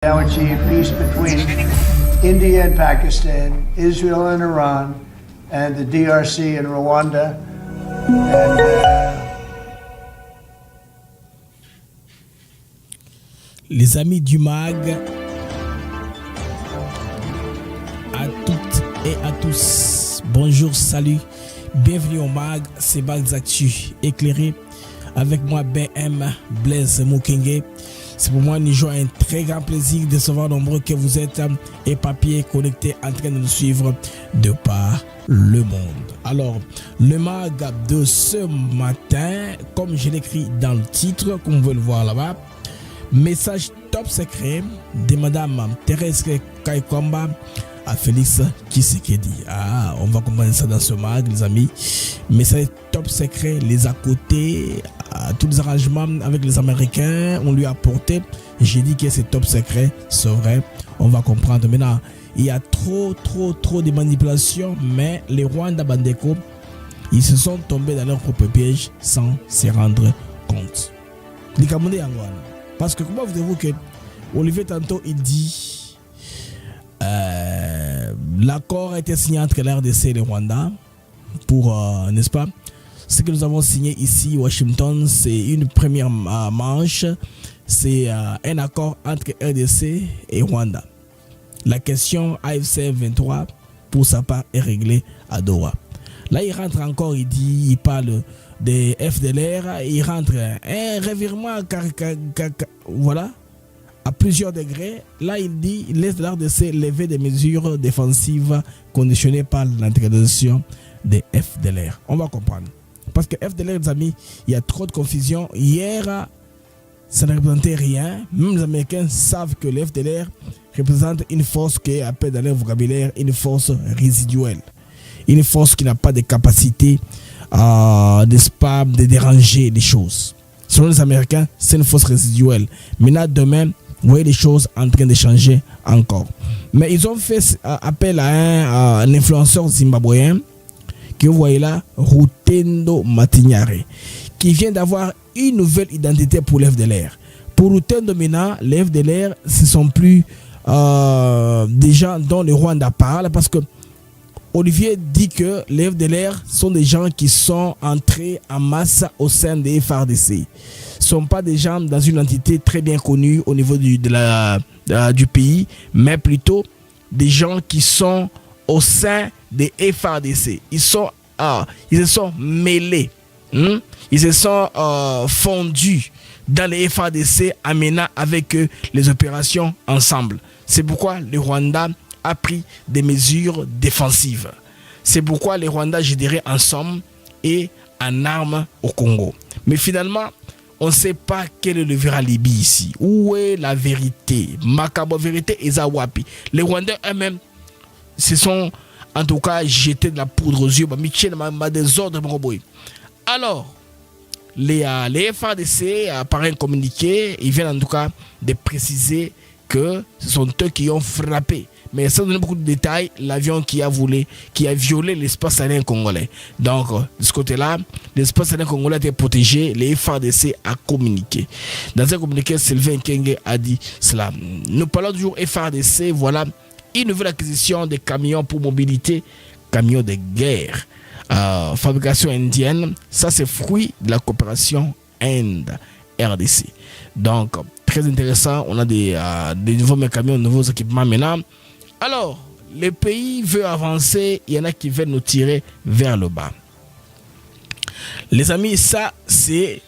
now achieve peace between India and Pakistan, Israel and Iran, and the DRC and Rwanda. Les amis du MAG, à toutes et à tous, bonjour, salut, bienvenue au MAG, c'est Bags Actu éclairé avec moi BM Blaise Mukenge. C'est pour moi un très grand plaisir de savoir nombreux que vous êtes et papiers connectés en train de nous suivre de par le monde. Alors, le MAG de ce matin, comme je l'écris dans le titre, comme vous pouvez le voir là-bas, message top secret de Madame Thérèse Kaikwamba à Félix Tshisekedi. Ah, on va comprendre ça dans ce MAG, les amis. Message top secret, les à côté, tous les arrangements avec les Américains, on lui a apporté. J'ai dit que c'est top secret, c'est vrai. On va comprendre. Maintenant, il y a trop de manipulations, mais les Rwanda Bandeko, ils se sont tombés dans leur propre piège sans se rendre compte. Les Camerounais Angola. Parce que comment voulez-vous que Olivier tantôt il dit l'accord a été signé entre la RDC et le Rwanda pour, n'est-ce pas, ce que nous avons signé ici Washington, c'est une première manche, c'est un accord entre RDC et Rwanda. La question AFC 23 pour sa part est réglée à Doha. Là il rentre encore, il parle des FDLR, il rentre un revirement voilà, à plusieurs degrés. Là il dit il laisse l'RDC lever des mesures défensives conditionnées par l'interdiction des FDLR. On va comprendre. Parce que FDLR, les amis, il y a trop de confusion. Hier, ça ne représentait rien. Même les Américains savent que les FDLR représente une force qui est appelée dans leur vocabulaire une force résiduelle. Une force qui n'a pas de capacité de déranger les choses. Selon les Américains, c'est une force résiduelle. Maintenant, demain, vous voyez les choses en train de changer encore. Mais ils ont fait appel à un influenceur zimbabwéen que vous voyez là, Rutendo Matignare, qui vient d'avoir une nouvelle identité pour l'FDLR. Pour Rutendo maintenant, les FDLR, ce ne sont plus des gens dont le Rwanda parle, parce que Olivier dit que les FDLR sont des gens qui sont entrés en masse au sein des FARDC. Ce ne sont pas des gens dans une entité très bien connue au niveau du pays, mais plutôt des gens qui sont au sein des FARDC. Ils se sont mêlés. Ils se sont fondus dans les FARDC, amenant avec eux les opérations ensemble. C'est pourquoi le Rwanda a pris des mesures défensives. C'est pourquoi les Rwandais, je dirais, en somme et en armes au Congo. Mais finalement, on ne sait pas quel est le vrai alibi ici. Où est la vérité? Macabo vérité et Zawapi. Les Rwandais eux-mêmes se sont en tout cas jetés de la poudre aux yeux. Alors, les FARDC, par un communiqué, ils viennent en tout cas de préciser que ce sont eux qui ont frappé. Mais sans donner beaucoup de détails, l'avion qui a violé l'espace aérien congolais. Donc, de ce côté-là, l'espace aérien congolais a été protégé, les FARDC a communiqué. Dans un communiqué, Sylvain Kenge a dit cela. Nous parlons toujours FARDC, voilà une nouvelle acquisition de camions pour mobilité, camions de guerre, fabrication indienne. Ça, c'est fruit de la coopération Inde-RDC. Donc, très intéressant, on a des nouveaux camions, de nouveaux équipements maintenant. Alors, le pays veut avancer, il y en a qui veulent nous tirer vers le bas. Les amis, ça, c'est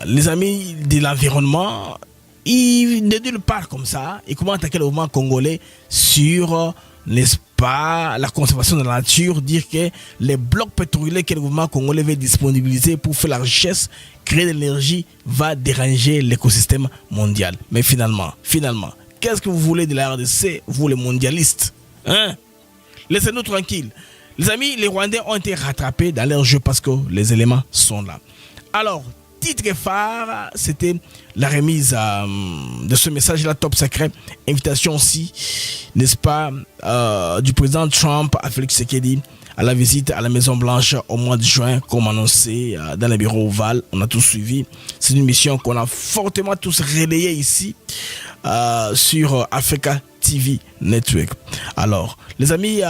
les amis de l'environnement. Ils ne nulle part comme ça. Ils commencent à attaquer le mouvement congolais sur, n'est-ce pas, la conservation de la nature, dire que les blocs pétroliers que le mouvement congolais veut disponibiliser pour faire la richesse, créer de l'énergie, va déranger l'écosystème mondial. Mais finalement, qu'est-ce que vous voulez de la RDC, vous les mondialistes, hein? Laissez-nous tranquilles. Les amis, les Rwandais ont été rattrapés dans leur jeu parce que les éléments sont là. Alors, titre phare, c'était la remise de ce message-là, top secret. Invitation aussi, n'est-ce pas, du président Trump à Félix Tshisekedi à la visite à la Maison Blanche au mois de juin, comme annoncé dans le bureau ovale. On a tous suivi. C'est une mission qu'on a fortement tous relayée ici. sur Africa TV Network. Alors, les amis,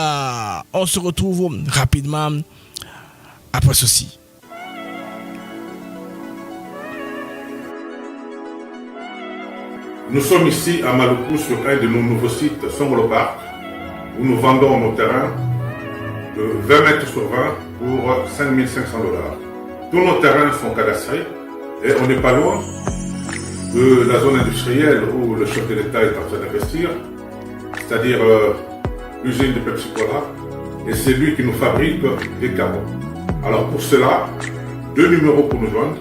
on se retrouve rapidement après ceci. Nous sommes ici à Maluku sur un de nos nouveaux sites, Songolo Park, où nous vendons nos terrains de 20 mètres sur 20 pour 5 500 $. Tous nos terrains sont cadastrés et on n'est pas loin de la zone industrielle où le chef de l'État est en train d'investir, c'est-à-dire l'usine de Pepsi Cola, et c'est lui qui nous fabrique des carreaux. Alors pour cela, 2 numéros pour nous joindre.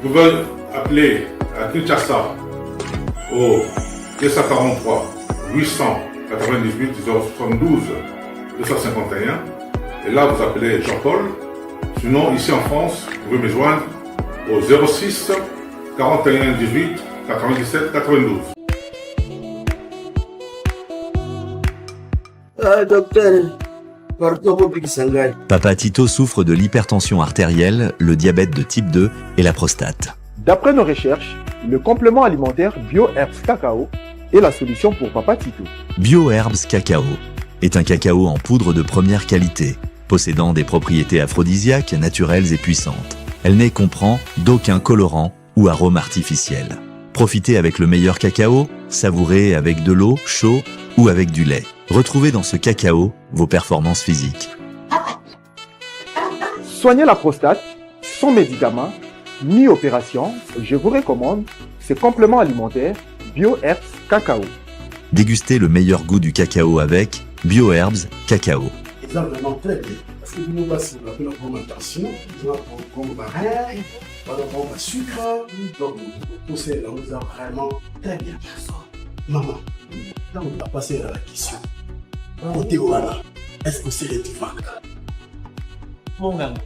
Vous pouvez appeler à Kinshasa au 243 898 072 251. Et là, vous appelez Jean-Paul. Sinon, ici en France, vous pouvez me joindre au 06 41 18 97 92. Docteur, pardon, Papa Tito souffre de l'hypertension artérielle, le diabète de type 2 et la prostate. D'après nos recherches, le complément alimentaire BioHerbs Cacao est la solution pour Papa Tito. BioHerbs Cacao est un cacao en poudre de première qualité, possédant des propriétés aphrodisiaques, naturelles et puissantes. Elle n'est comprend d'aucun colorant ou arôme artificiel. Profitez avec le meilleur cacao, savourez avec de l'eau, chaud ou avec du lait. Retrouvez dans ce cacao vos performances physiques. Soignez la prostate sans médicaments ni opération, je vous recommande ce complément alimentaire BioHerbs Cacao. Dégustez le meilleur goût du cacao avec BioHerbs Cacao. C'est vraiment très bien. Parce que nous passons la fermentation, nous avons comme baril, nous avons le sucre, donc tout ça, nous avons vraiment très bien. Maman, là on va passer à la question. Côté voilà, est-ce que c'est du vaincre? Mon amour,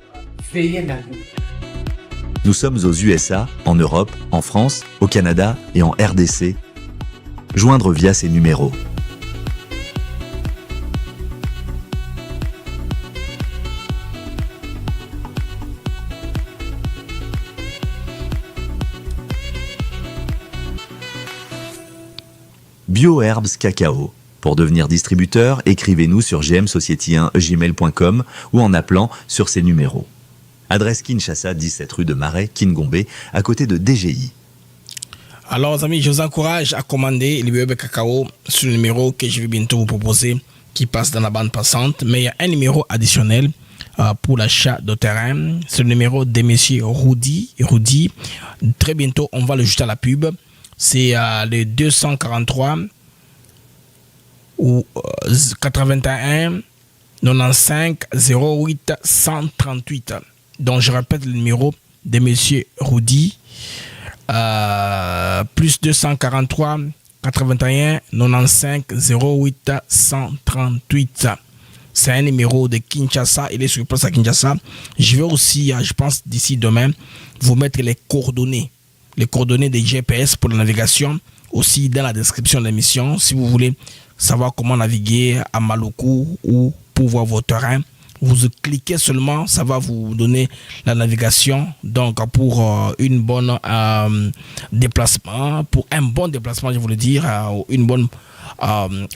veillez la vie. Nous sommes aux USA, en Europe, en France, au Canada et en RDC. Joindre via ces numéros. BioHerbs Cacao. Pour devenir distributeur, écrivez-nous sur gmsociety1gmail.com ou en appelant sur ces numéros. Adresse Kinshasa, 17 rue de Marais, Kingombe, à côté de DGI. Alors, les amis, je vous encourage à commander le BioHerbs Cacao sur le numéro que je vais bientôt vous proposer, qui passe dans la bande passante. Mais il y a un numéro additionnel pour l'achat de terrain. C'est le numéro de M. Rudy. Très bientôt, on va le jeter à la pub. C'est le 243 ou 81 95 08 138. Donc, je répète le numéro de M. Rudy. Plus 243 81 95 08 138. C'est un numéro de Kinshasa. Il est sur place à Kinshasa. Je vais aussi, je pense d'ici demain, vous mettre les coordonnées des GPS pour la navigation aussi dans la description de l'émission. Si vous voulez savoir comment naviguer à Maluku ou pour voir vos terrains, vous cliquez seulement, ça va vous donner la navigation. Donc pour une bonne déplacement, pour un bon déplacement, je voulais dire, une bonne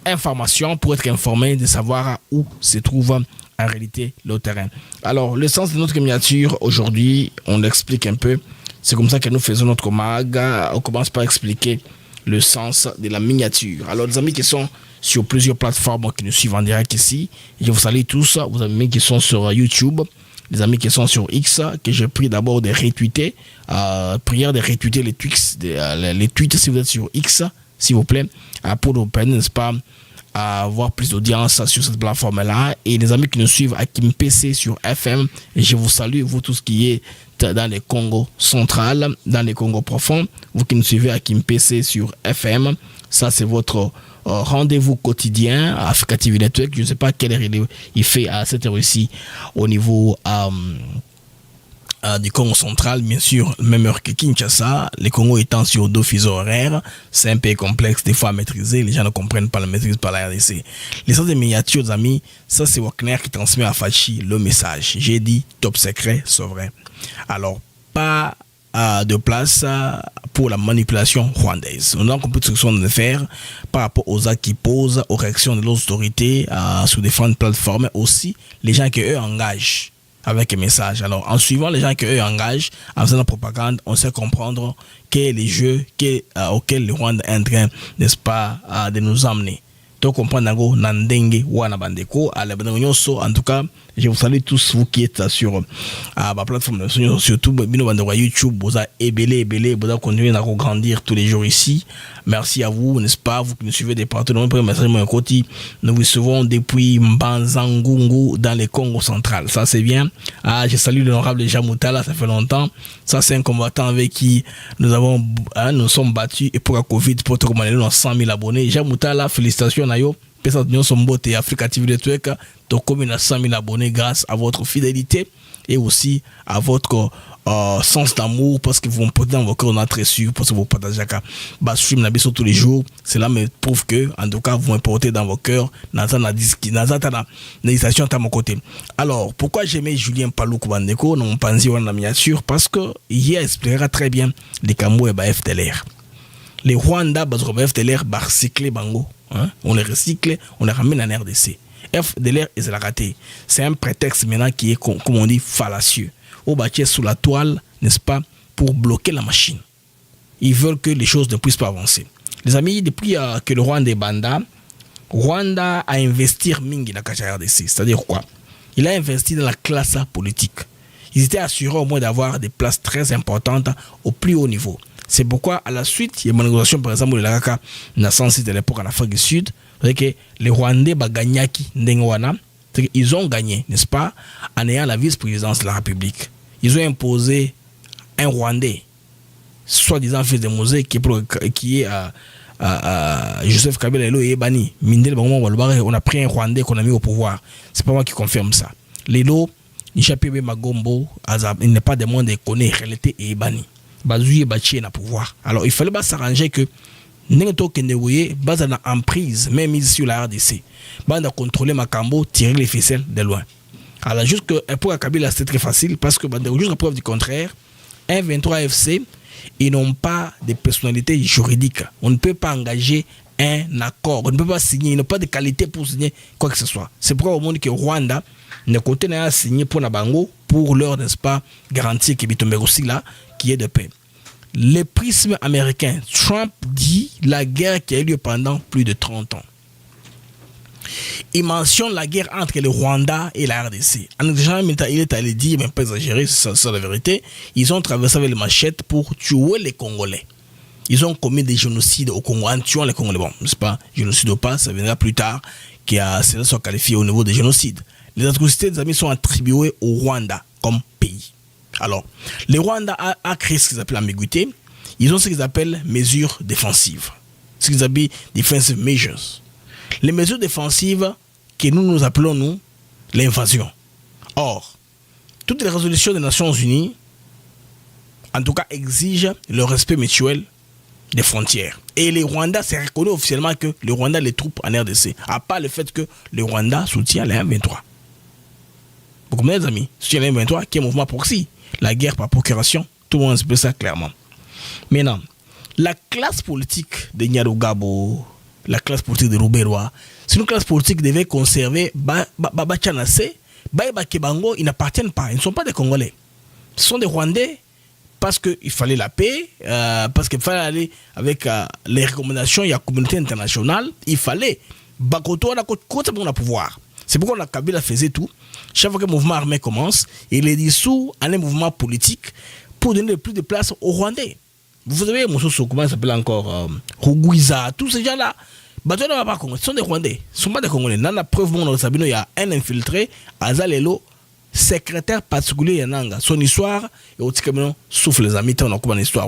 information pour être informé de savoir où se trouve en réalité le terrain. Alors le sens de notre miniature aujourd'hui, on l'explique un peu. C'est comme ça que nous faisons notre mag. On commence par expliquer le sens de la miniature. Alors les amis qui sont sur plusieurs plateformes qui nous suivent en direct ici, je vous salue tous, vos amis qui sont sur YouTube, les amis qui sont sur X, que j'ai pris d'abord de retweeter, prière de retweeter les tweets si vous êtes sur X, s'il vous plaît, pour nous permettre, n'est-ce pas, avoir plus d'audience sur cette plateforme-là. Et les amis qui nous suivent à Kim PC sur FM, et je vous salue, vous tous qui êtes dans les Congo central, dans les Congo profonds, vous qui nous suivez à Kim PC sur FM, ça c'est votre rendez-vous quotidien à Africa TV Network. Je ne sais pas quelle heure il fait à cette heure-ci au niveau du Congo central, bien sûr, même heure que Kinshasa. Les Congo étant sur deux fuseaux horaires, c'est un peu complexe des fois à maîtriser. Les gens ne comprennent pas la maîtrise par la RDC. Les sens des miniatures, amis, ça c'est Wagner qui transmet à Fachi le message. J'ai dit top secret, c'est vrai. Alors, pas de place pour la manipulation rwandaise. On a compris ce qu'on doit faire par rapport aux actes qui posent, aux réactions de l'autorité sur différentes plateformes, aussi les gens qui eux engagent avec un message. Alors, en suivant les gens qui eux engagent, en faisant la propagande, on sait comprendre quels les jeux auxquels le Rwanda est en train, n'est-ce pas, de nous emmener. Donc, on prend Nango, Nandenge, Wana Bandeko, à la Bandeko. En tout cas, je vous salue tous, vous qui êtes sur ma plateforme, surtout Bino Bandeko YouTube, vous avez ébélé, vous avez continué à grandir tous les jours ici. Merci à vous, n'est-ce pas, vous qui nous suivez des partout. Nous vous recevons depuis Mbanzangungu dans les Congo central. Ça, c'est bien. Je salue l'honorable Jamoutala, ça fait longtemps. Ça, c'est un combattant avec qui nous sommes battus et pour la Covid, pour te recommander, nous avons 100 000 abonnés. Jamoutala, félicitations. Pesa Union Sombote et Africa TV Network, donc comme il a 100 000 abonnés grâce à votre fidélité et aussi à votre sens d'amour, parce que vous me portez dans vos cœurs, on est très sûr, parce que vous partagez à stream Nabiso tous les jours. Cela me prouve que, en tout cas, vous me portez dans vos cœurs, dans à mon côté. Alors, pourquoi j'aimais Julien Palou Koubandeko dans mon panzi ou dans la miniature? Parce que il expliquera très bien les Cambo et FDLR. Les Rwanda, FDLR, recycler Bango. Hein? On les recycle, on les ramène en RDC. FDLR, ils l'ont raté. C'est un prétexte maintenant qui est, comme on dit, fallacieux. Au bâti sous la toile, n'est-ce pas, pour bloquer la machine. Ils veulent que les choses ne puissent pas avancer. Les amis, depuis que le Rwanda est banda, Rwanda a investi mingi dans la RDC. C'est-à-dire quoi? Il a investi dans la classe politique. Ils étaient assurés au moins d'avoir des places très importantes au plus haut niveau. C'est pourquoi, à la suite, il y a une négociation, par exemple, de l'Araka, de l'époque en Afrique du Sud, que les Rwandais Baganyaki Ndengwana, ils ont gagné, n'est-ce pas, en ayant la vice-présidence de la République. Ils ont imposé un Rwandais, soi-disant fils de Mosée, qui est Joseph Kabila et Bani. On a pris un Rwandais qu'on a mis au pouvoir. C'est pas moi qui confirme ça. Lelo, Nishapebe Magombo, il n'est pas de monde qui connaît la réalité et Bani. Bazouye Bachie na pouvoir. Alors il fallait s'arranger que n'importe quelle base en emprise, même ici sur la RDC, bande à contrôler Makambo, tirer les ficelles de loin. Alors juste que pour Kabila c'est très facile parce que juste la preuve du contraire, M23 FC ils n'ont pas de personnalité juridique. On ne peut pas engager un accord, on ne peut pas signer, ils n'ont pas de qualité pour signer quoi que ce soit. C'est pourquoi au monde que Rwanda ne côté n'a signé pour Nabango pour leur, n'est-ce pas, garantir qu'il y ait aussi là qui est de paix. Le prisme américain, Trump dit la guerre qui a eu lieu pendant plus de 30 ans. Il mentionne la guerre entre le Rwanda et la RDC. Il est allé dire, mais pas exagérer, c'est ça la vérité, ils ont traversé avec les machettes pour tuer les Congolais. Ils ont commis des génocides au Congo en tuant les Congolais. Bon, c'est pas génocide ou pas, ça viendra plus tard, cela soit qualifié au niveau des génocides. Les atrocités des amis sont attribuées au Rwanda comme pays. Alors, le Rwanda a créé ce qu'ils appellent l'ambiguïté. Ils ont ce qu'ils appellent mesures défensives. Ce qu'ils appellent defensive measures. Les mesures défensives que nous appelons, nous, l'invasion. Or, toutes les résolutions des Nations Unies, en tout cas, exigent le respect mutuel des frontières. Et le Rwanda, c'est reconnu officiellement que le Rwanda a les troupes en RDC. À part le fait que le Rwanda soutient les M23. Vous comprenez, les amis? Soutient les M23 qui est un mouvement proxy. La guerre par procuration, tout le monde sait ça clairement. Maintenant, la classe politique de Nyarugabo, la classe politique de Ruberwa, c'est une classe politique qui devait conserver Bachanase, Kebango, ils n'appartiennent pas, ils ne sont pas des Congolais. Ce sont des Rwandais parce qu'il fallait la paix, parce qu'il fallait aller avec les recommandations de la communauté internationale, il fallait Bakoto la côte pour le pouvoir. C'est pourquoi la Kabila faisait tout. Chaque fois que le mouvement armé commence, il est dissous en un mouvement politique pour donner le plus de place aux Rwandais. Vous savez, comment ça s'appelle encore Rugwiza, tous ces gens-là, ce sont des Rwandais, ce ne sont pas des Congolais. Dans la preuve, il y a un infiltré, Azalelo, secrétaire particulier Yananga. Son histoire, et au Tikamino, souffle les amis, on a comme une histoire.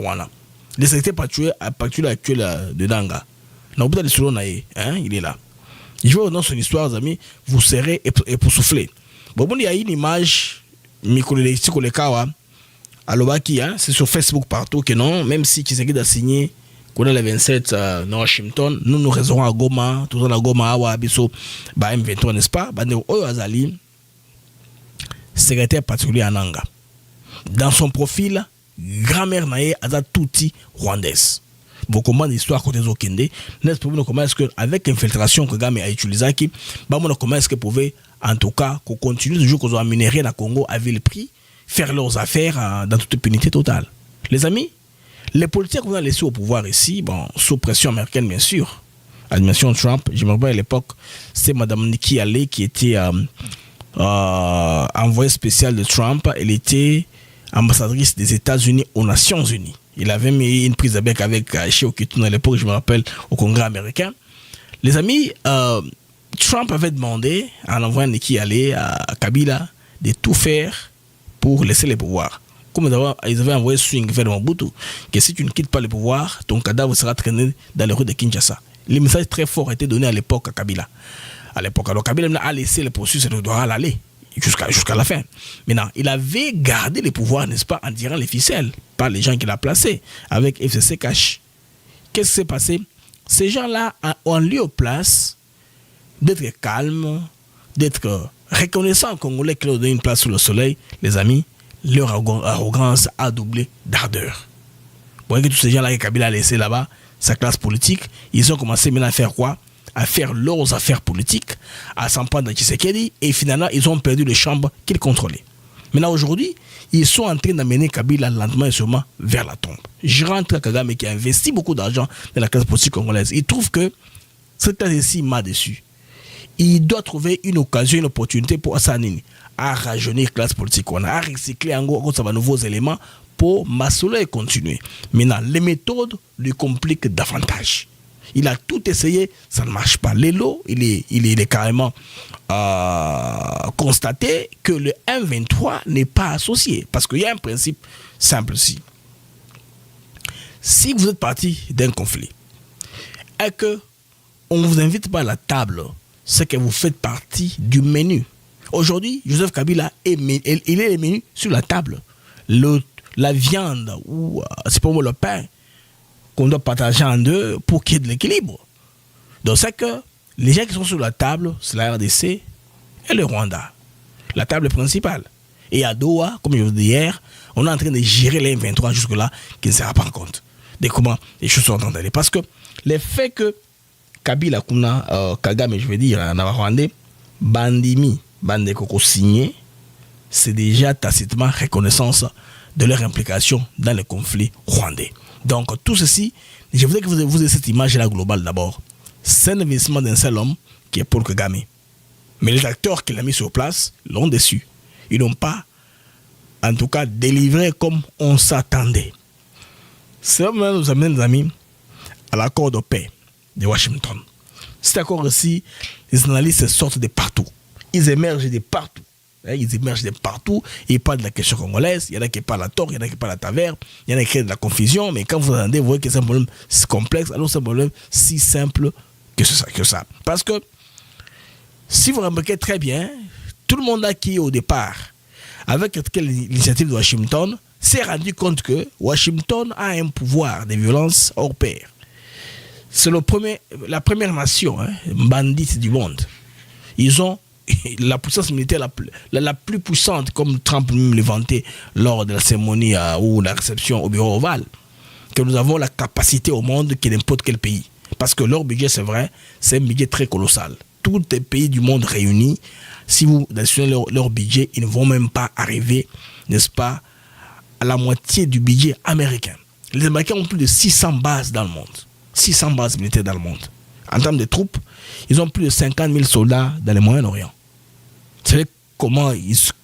Le secrétaire particulier actuel de Nanga. Il est là. Je vais vous donner son histoire, les amis, vous serrez et pour souffler. Bon, il y a une image, c'est sur Facebook partout, que non, même si Tshisekedi a signé, qu'on a le 27 dans Washington, nous réservons à Goma, tout à Goma, à Bisso, M23, n'est-ce pas? Azali, secrétaire particulier à Nanga. Dans son profil, grand-mère naïe aza touti rwandaise. Vous comprenez l'histoire côté Zokende. N'est-ce pas comment est-ce que avec infiltration que Kagame a utilisé qui, comment est-ce que pouvait en tout cas qu'on continue toujours qu'on a minéré dans Congo avec le prix, faire leurs affaires dans toute impunité totale. Les amis, les politiques qu'on a laissés au pouvoir ici, bon, sous pression américaine bien sûr, administration Trump, je me rappelle à l'époque, c'est Madame Nikki Haley qui était envoyée spéciale de Trump. Elle était ambassadrice des États-Unis aux Nations Unies. Il avait mis une prise de bec avec Sheo Kitun à l'époque, je me rappelle, au Congrès américain. Les amis, Trump avait demandé à l'envoyé Nikki Haley à Kabila de tout faire pour laisser les pouvoirs. Comme ils avaient envoyé Swing vers Mobutu, que si tu ne quittes pas le pouvoir, ton cadavre sera traîné dans les rues de Kinshasa. Le message très fort a été donné à l'époque à Kabila. À l'époque, alors Kabila a laissé le processus de droit à l'aller jusqu'à la fin. Maintenant, il avait gardé les pouvoirs, n'est-ce pas, en tirant les ficelles par les gens qu'il a placés avec FCC Cash. Qu'est-ce qui s'est passé? Ces gens-là ont lieu place d'être calmes, d'être reconnaissants Congolais qui leur donnent une place sous le soleil. Les amis, leur arrogance a doublé d'ardeur. Vous voyez que tous ces gens-là que Kabila a laissés là-bas, sa classe politique, ils ont commencé maintenant à faire quoi? À faire leurs affaires politiques, à s'en prendre à Tshisekedi, et finalement, ils ont perdu les chambres qu'ils contrôlaient. Maintenant, aujourd'hui, ils sont en train d'amener Kabila lentement et sûrement vers la tombe. Je rentre à Kagame qui a investi beaucoup d'argent dans la classe politique congolaise. Il trouve que cette classe-ci m'a déçu. Il doit trouver une occasion, une opportunité pour Assanini à rajeunir la classe politique, à recycler en gros de nouveaux éléments pour massoler et continuer. Maintenant, les méthodes lui compliquent davantage. Il a tout essayé, ça ne marche pas. Lelo, il est carrément constaté que le M23 n'est pas associé. Parce qu'il y a un principe simple ici. Si vous êtes parti d'un conflit et qu'on ne vous invite pas à la table, c'est que vous faites partie du menu. Aujourd'hui, Joseph Kabila, il est le menu sur la table. La viande ou c'est pour moi le pain qu'on doit partager en deux pour qu'il y ait de l'équilibre. Donc c'est que les gens qui sont sur la table, c'est la RDC et le Rwanda. La table principale. Et à Doha, comme je vous dis hier, on est en train de gérer les M23 jusque-là, qui ne se rend pas compte de comment les choses sont en train d'aller. Parce que le fait que Kabila, Kagame, je veux dire, en Rwandais, Bandimi, Bandekoko signé, c'est déjà tacitement reconnaissance de leur implication dans le conflit rwandais. Donc, tout ceci, je voudrais que vous ayez cette image-là globale d'abord. C'est un investissement d'un seul homme qui est Paul Kagame. Mais les acteurs qu'il a mis sur place l'ont déçu. Ils n'ont pas, en tout cas, délivré comme on s'attendait. Ça va nous amener, les amis, à l'accord de paix de Washington. Cet accord aussi, les analystes sortent de partout. Ils émergent de partout. Ils émergent de partout. Ils parlent de la question congolaise. Il y en a qui parlent à tort, il y en a qui parlent à travers. Il y en a qui créent de la confusion. Mais quand vous entendez, vous voyez que c'est un problème complexe. Alors c'est un problème si simple que ça. Parce que si vous remarquez très bien, tout le monde qui au départ, avec l'initiative de Washington, s'est rendu compte que Washington a un pouvoir de violence hors pair. C'est la première nation, bandite du monde. Ils ont la puissance militaire la plus puissante, comme Trump le vantait lors de la cérémonie ou la réception au bureau ovale, que nous avons la capacité au monde que n'importe quel pays. Parce que leur budget, c'est vrai, c'est un budget très colossal. Tous les pays du monde réunis, si vous additionnez leur budget, ils ne vont même pas arriver, n'est-ce pas, à la moitié du budget américain. Les Américains ont plus de 600 bases dans le monde. 600 bases militaires dans le monde. En termes de troupes, ils ont plus de 50 000 soldats dans le Moyen-Orient. Vous savez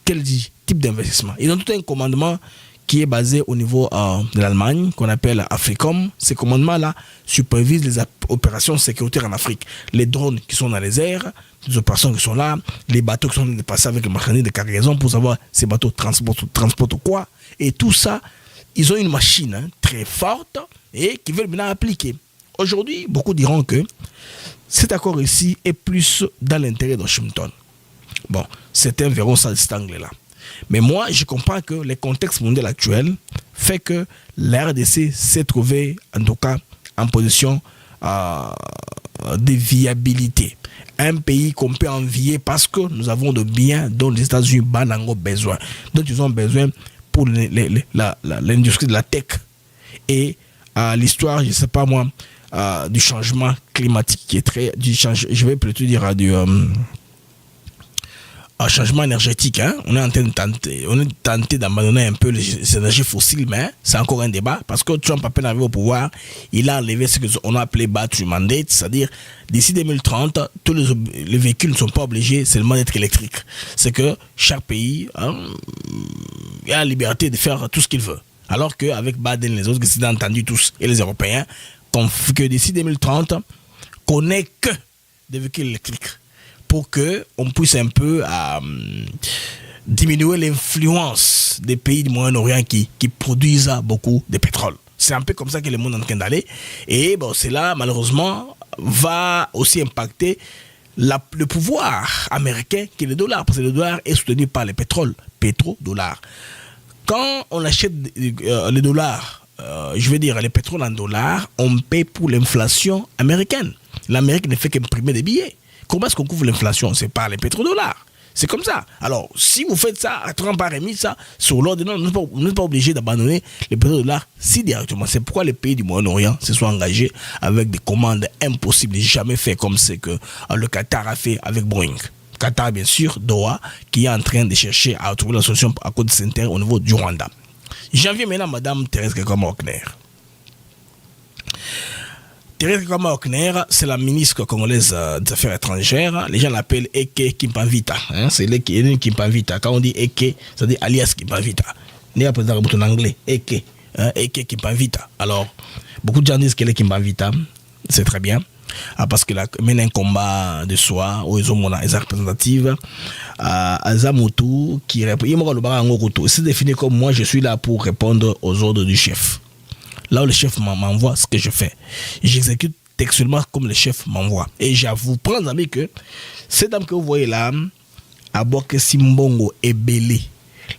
quel type d'investissement? Ils ont tout un commandement qui est basé au niveau de l'Allemagne, qu'on appelle AFRICOM. Ces commandements-là supervisent les opérations sécuritaires en Afrique. Les drones qui sont dans les airs, les opérations qui sont là, les bateaux qui sont dépassés avec le mécanisme de cargaison pour savoir ces bateaux transportent quoi. Et tout ça, ils ont une machine très forte et qui veulent maintenant appliquer. Aujourd'hui, beaucoup diront que cet accord ici est plus dans l'intérêt de Washington. Bon, certains verront ça de cet angle-là. Mais moi, je comprends que le contexte mondial actuel fait que la RDC s'est trouvée, en tout cas, en position de viabilité. Un pays qu'on peut envier parce que nous avons de biens dont les États-Unis ont besoin. Donc, ils ont besoin pour l'industrie de la tech et à l'histoire, je ne sais pas moi, du changement climatique qui est très, je vais plutôt dire un changement énergétique. Hein. On est tenté d'abandonner un peu les énergies fossiles, mais c'est encore un débat parce que Trump, à peine arrivé au pouvoir, il a enlevé ce qu'on a appelé battery mandate, c'est-à-dire d'ici 2030, tous les véhicules ne sont pas obligés seulement d'être électriques. C'est que chaque pays a la liberté de faire tout ce qu'il veut. Alors qu'avec Biden, les autres, c'est entendu tous, et les Européens, que d'ici 2030, qu'on n'ait que des véhicules électriques pour qu'on puisse un peu diminuer l'influence des pays du Moyen-Orient qui produisent beaucoup de pétrole. C'est un peu comme ça que le monde est en train d'aller. Et bon, cela, malheureusement, va aussi impacter le pouvoir américain qui est le dollar, parce que le dollar est soutenu par le pétrole, pétrodollar. Quand on achète les dollars, je veux dire les pétroles en dollars, on paie pour l'inflation américaine. L'Amérique ne fait qu'imprimer des billets. Comment est-ce qu'on couvre l'inflation? C'est par les pétrodollars. C'est comme ça. Alors, si vous faites ça, Trump a remis ça sur l'ordonnance, vous n'êtes pas obligé d'abandonner les pétrodollars si directement. C'est pourquoi les pays du Moyen-Orient se sont engagés avec des commandes impossibles, jamais fait comme c'est que le Qatar a fait avec Boeing. Qatar, bien sûr, Doha, qui est en train de chercher à trouver la solution à cause de Saint-Terre au niveau du Rwanda. J'en viens maintenant à Mme Thérèse Kakama-Okner. Thérèse Kakama-Okner, c'est la ministre congolaise des Affaires étrangères. Les gens l'appellent Eke Kimpavita. Hein? C'est l'Eke Kimpavita. Quand on dit Eke, ça dit alias Kimpavita. Il y a un en anglais. Eke. Eke Kimpavita. Alors, beaucoup de gens disent qu'elle est Kimpavita. C'est très bien. Parce qu'elle a mené un combat de soi aux représentatives à Zamotu qui répond. C'est défini comme moi, je suis là pour répondre aux ordres du chef. Là où le chef m'envoie, ce que je fais, j'exécute textuellement comme le chef m'envoie. Et j'avoue, prendre amis que cette dame que vous voyez là, à Boke Simbongo et Belé,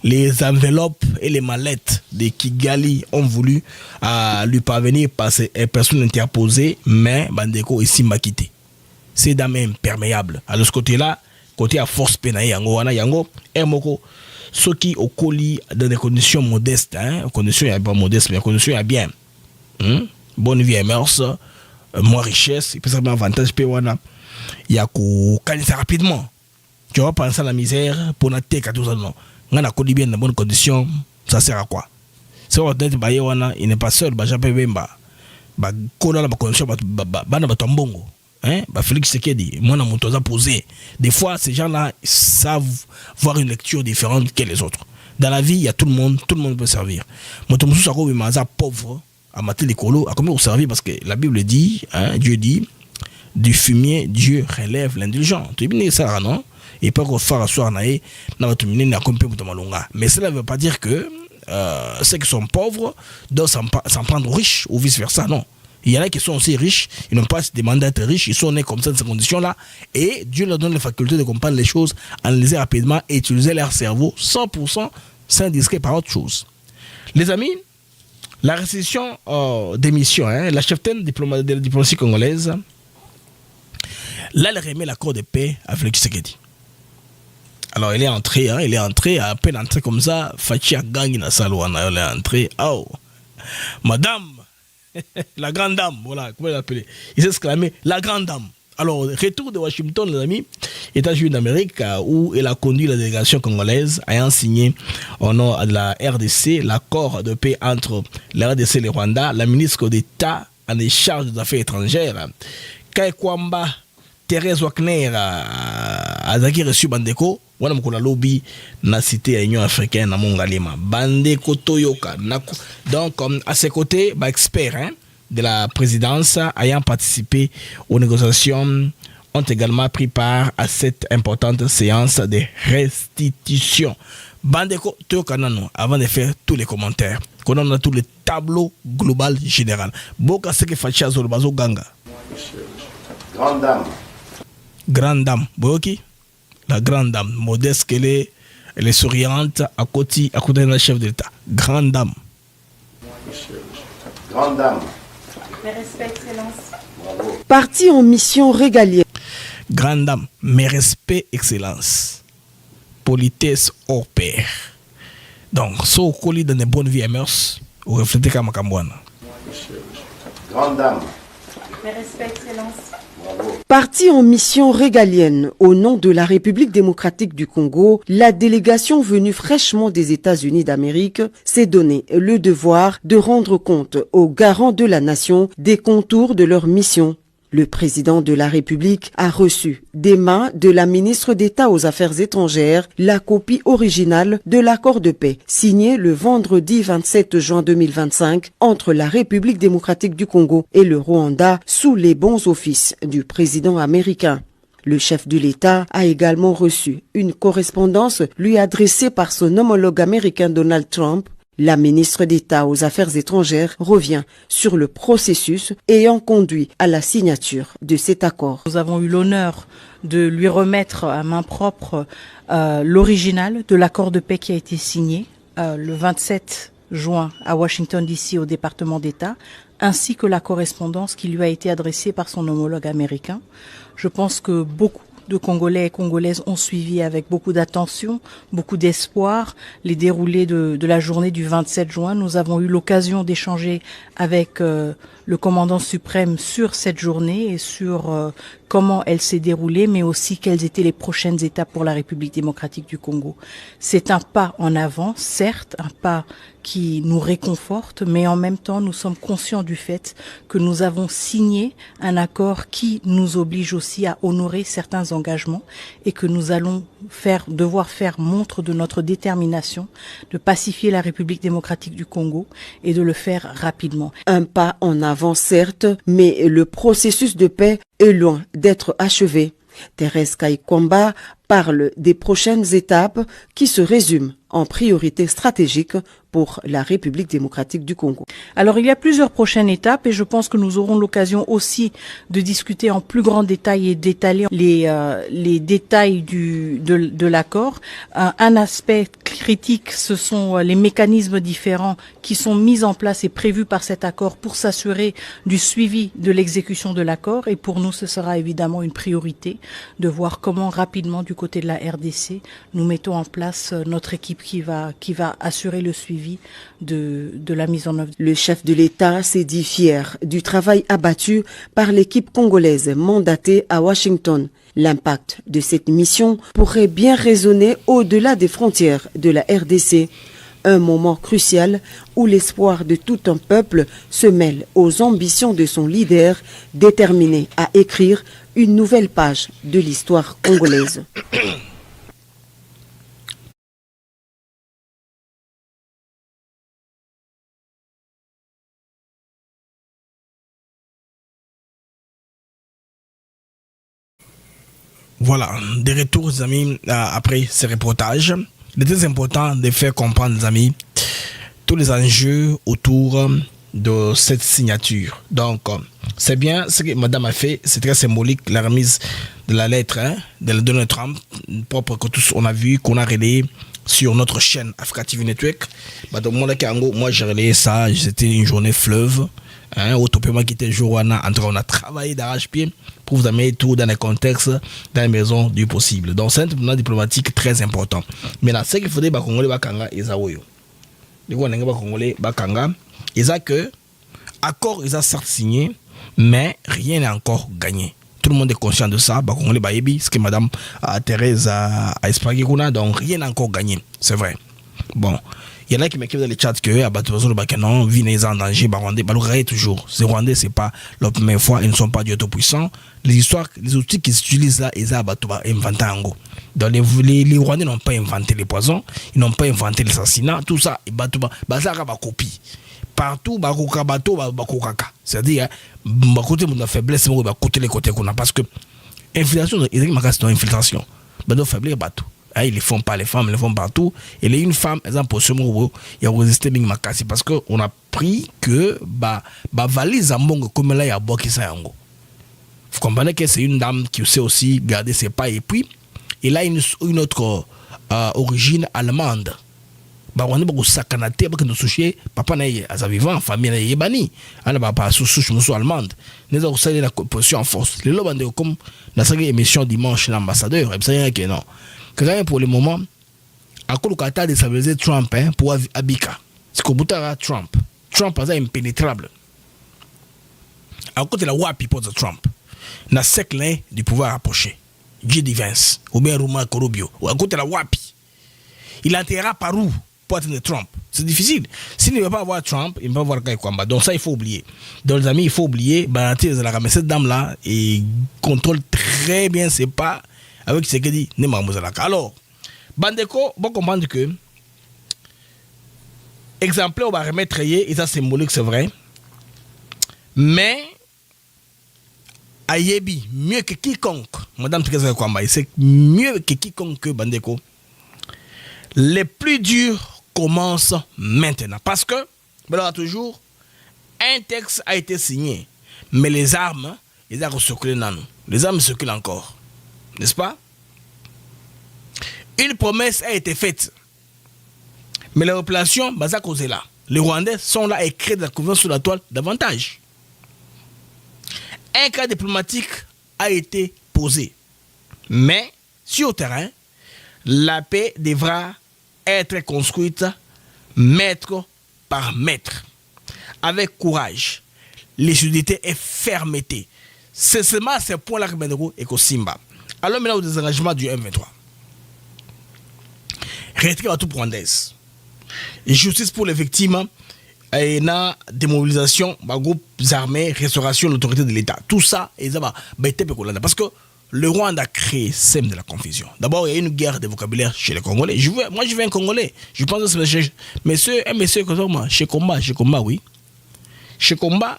les enveloppes et les mallettes de Kigali ont voulu lui parvenir par ces personnes interposées, mais Bandeko et Simbakité. Cette dame est imperméable. À ce côté-là, côté à force pénaï, yango, moko. Ceux qui au colis dans des conditions modestes, hein, conditions il y a pas modestes, mais conditions il y a bien, bonne vie et mœurs, moins richesse, et puis ça un avantage, il y a qu'au ça rapidement. Tu vas penser à la misère pour notre tech à tout ça, non. On a connu bien dans bonnes conditions, ça sert à quoi? C'est vrai que il n'est pas seul, j'appelle Bemba, kola la condition, tombongo. Hein? Félix Tshisekedi, moi on a posé. Des fois, ces gens-là savent voir une lecture différente que les autres. Dans la vie, il y a tout le monde peut servir. Moi, je suis pauvre, à mater les colos, à combien vous servir? Parce que la Bible dit, hein, Dieu dit, du fumier, Dieu relève l'indulgent. Tu dis ça, non? Et pas qu'on fasse asseoir, mais cela ne veut pas dire que ceux qui sont pauvres doivent s'en prendre aux riches ou vice-versa, non. Il y en a qui sont aussi riches, ils n'ont pas à se demander d'être riches, ils sont nés comme ça dans ces conditions-là, et Dieu leur donne la faculté de comprendre les choses, analyser rapidement et utiliser leur cerveau 100% sans discret par autre chose. Les amis, la restitution des missions, hein, la cheftaine de la diplomatie congolaise, là, elle remet l'accord de paix à Félix Tshisekedi. Alors, elle est entrée, à peine entrée comme ça, Fatia Gangi na Salouana, elle est entrée, oh, madame, la grande dame, voilà, comment elle l'appelait? Il s'est exclamé, la grande dame. Alors, retour de Washington, les amis, États-Unis d'Amérique, où elle a conduit la délégation congolaise, ayant signé au nom de la RDC l'accord de paix entre la RDC et le Rwanda, la ministre d'État en charge des affaires étrangères, Kaikwamba Thérèse Wakner, a reçu Bandeko, wana mkola lobby na cité à Union africaine na Mongalema. Bandeko Toyoka. Donc, à ses côtés, experts, hein, de la présidence ayant participé aux négociations ont également pris part à cette importante séance de restitution. Bandeko Toyoka nano, avant de faire tous les commentaires, qu'on a tous les tableaux global général. Boka seke facha zolo bazo ganga. Grande dame. Grande dame. Boki? La grande dame, modeste qu'elle est, elle est souriante à côté de la chef de l'État. Grande dame. Grande dame. Mes respects, Excellence. Bravo. Parti en mission régalienne. Grande dame, mes respects, Excellence. Politesse hors pair. Donc, si on colle dans des bonnes vies et mœurs, on reflète comme Makambouana. Grande dame. Mes respects, Excellence. Partie en mission régalienne au nom de la République démocratique du Congo, la délégation venue fraîchement des États-Unis d'Amérique s'est donné le devoir de rendre compte aux garants de la nation des contours de leur mission. Le président de la République a reçu des mains de la ministre d'État aux Affaires étrangères la copie originale de l'accord de paix signé le vendredi 27 juin 2025 entre la République démocratique du Congo et le Rwanda sous les bons offices du président américain. Le chef de l'État a également reçu une correspondance lui adressée par son homologue américain Donald Trump. La ministre d'État aux Affaires étrangères revient sur le processus ayant conduit à la signature de cet accord. Nous avons eu l'honneur de lui remettre à main propre l'original de l'accord de paix qui a été signé le 27 juin à Washington DC au département d'État, ainsi que la correspondance qui lui a été adressée par son homologue américain. Je pense que beaucoup de Congolais et Congolaises ont suivi avec beaucoup d'attention, beaucoup d'espoir les déroulés de la journée du 27 juin. Nous avons eu l'occasion d'échanger avec le commandant suprême sur cette journée et sur comment elle s'est déroulée, mais aussi quelles étaient les prochaines étapes pour la République démocratique du Congo. C'est un pas en avant, certes, un pas qui nous réconforte, mais en même temps, nous sommes conscients du fait que nous avons signé un accord qui nous oblige aussi à honorer certains engagements et que nous allons devoir faire montre de notre détermination de pacifier la République démocratique du Congo et de le faire rapidement. Un pas en avant, certes, mais le processus de paix est loin d'être achevé. Thérèse Kaikwamba parle des prochaines étapes qui se résument en priorité stratégique pour la République démocratique du Congo. Alors il y a plusieurs prochaines étapes et je pense que nous aurons l'occasion aussi de discuter en plus grand détail et d'étaler les détails de l'accord. Un aspect critique, ce sont les mécanismes différents qui sont mis en place et prévus par cet accord pour s'assurer du suivi de l'exécution de l'accord, et pour nous ce sera évidemment une priorité de voir comment rapidement du côté de la RDC nous mettons en place notre équipe qui va assurer le suivi de la mise en œuvre. Le chef de l'État s'est dit fier du travail abattu par l'équipe congolaise mandatée à Washington. L'impact de cette mission pourrait bien résonner au-delà des frontières de la RDC. Un moment crucial où l'espoir de tout un peuple se mêle aux ambitions de son leader, déterminé à écrire une nouvelle page de l'histoire congolaise. Voilà, des retours, les amis, après ce reportage. Il est très important de faire comprendre, les amis, tous les enjeux autour de cette signature. Donc, c'est bien ce que madame a fait, c'est très symbolique, la remise de la lettre de Donald Trump, propre que tous on a vu, qu'on a relayé sur notre chaîne Africa TV Network. Moi, j'ai relayé ça, c'était une journée fleuve. Autopément qui était le jour où on a travaillé d'arrache-pied pour vous amener tout dans les contextes, dans les maisons du possible. Donc c'est un tournant diplomatique très important. Maintenant, ce qu'il faudrait, les Congolais bakanga ezawoyo. Les Congolais bakanga, ils ont que accord, ils ont certes signé, mais rien n'est encore gagné. Tout le monde est conscient de ça. Congolais bayebi, ce que Madame Thérèse a expliqué, donc rien n'est encore gagné. C'est vrai. Bon. Il y en a qui m'écrivent dans les chats que non, vie n'est en danger, Rwandais, toujours. Ces Rwandais, c'est pas la première fois, ils ne sont pas du tout puissants. Les outils qu'ils utilisent là, ils ont inventé en gros. Donc les Rwandais n'ont pas inventé les poisons, ils n'ont pas inventé l'assassinat, tout ça, ça a copie. Partout, c'est-à-dire, côté de la faiblesse, côté les côtés qu'on a, parce que infiltration, ils ont une infiltration. Faiblir, ils ne font pas, les femmes, ils le font partout. Et les une femme, elles ont possible, il y a résisté parce qu'on a pris que valise en bon comme là il y a beaucoup ça yango. Vous comprenez que c'est une dame qui sait aussi garder ses pas, et puis il a une autre origine allemande. On a beaucoup sacanate parce que nous soucier papa na à vivant famille na yebani ana papa souche muso allemande nous avons salé la position en force les lobande comme la série émission dimanche l'ambassadeur et ça que non. Pour le moment, le Qatar déstabiliser Trump pour Abika. C'est que Boutara Trump est impénétrable. À côté de la WAPI pour Trump, na cercle du pouvoir approché. J.D. Vance, ou bien Roman Corobio, ou à côté de la WAPI. Il enterrera par où pour atteindre Trump? C'est difficile. S'il ne veut pas avoir Trump, il ne va pas avoir Kaikwamba. Donc ça, il faut oublier. Donc les amis, il faut oublier. Cette dame-là, et contrôle très bien ses pas avec ce qu'il dit. Alors, Bandeko, bon comprendre que exemplaire, on va remettre et ça symbolique, c'est vrai. Mais Ayebi, mieux que quiconque, Madame Teresa Kwamba, c'est mieux que quiconque Bandeko. Les plus durs commencent maintenant. Parce que, toujours, un texte a été signé, mais les armes circulent dans nous. Les armes circulent encore. N'est-ce pas? Une promesse a été faite. Mais les populations, c'est là. Les Rwandais sont là et créent de la confiance sur la toile davantage. Un cas diplomatique a été posé. Mais, sur le terrain, la paix devra être construite mètre par mètre. Avec courage, lucidité et fermeté. C'est seulement à ce point-là que Benero est au Simba. Alors maintenant, au désengagement du M23. Retrait à tout rwandaise. Justice pour les victimes et la démobilisation des groupes armés, restauration de l'autorité de l'État. Tout ça, parce que le Rwanda a créé sème de la confusion. D'abord, il y a une guerre de vocabulaire chez les Congolais. Moi, je veux un Congolais. Je pense que c'est un monsieur comme moi, chez Combat, oui. Chez Combat,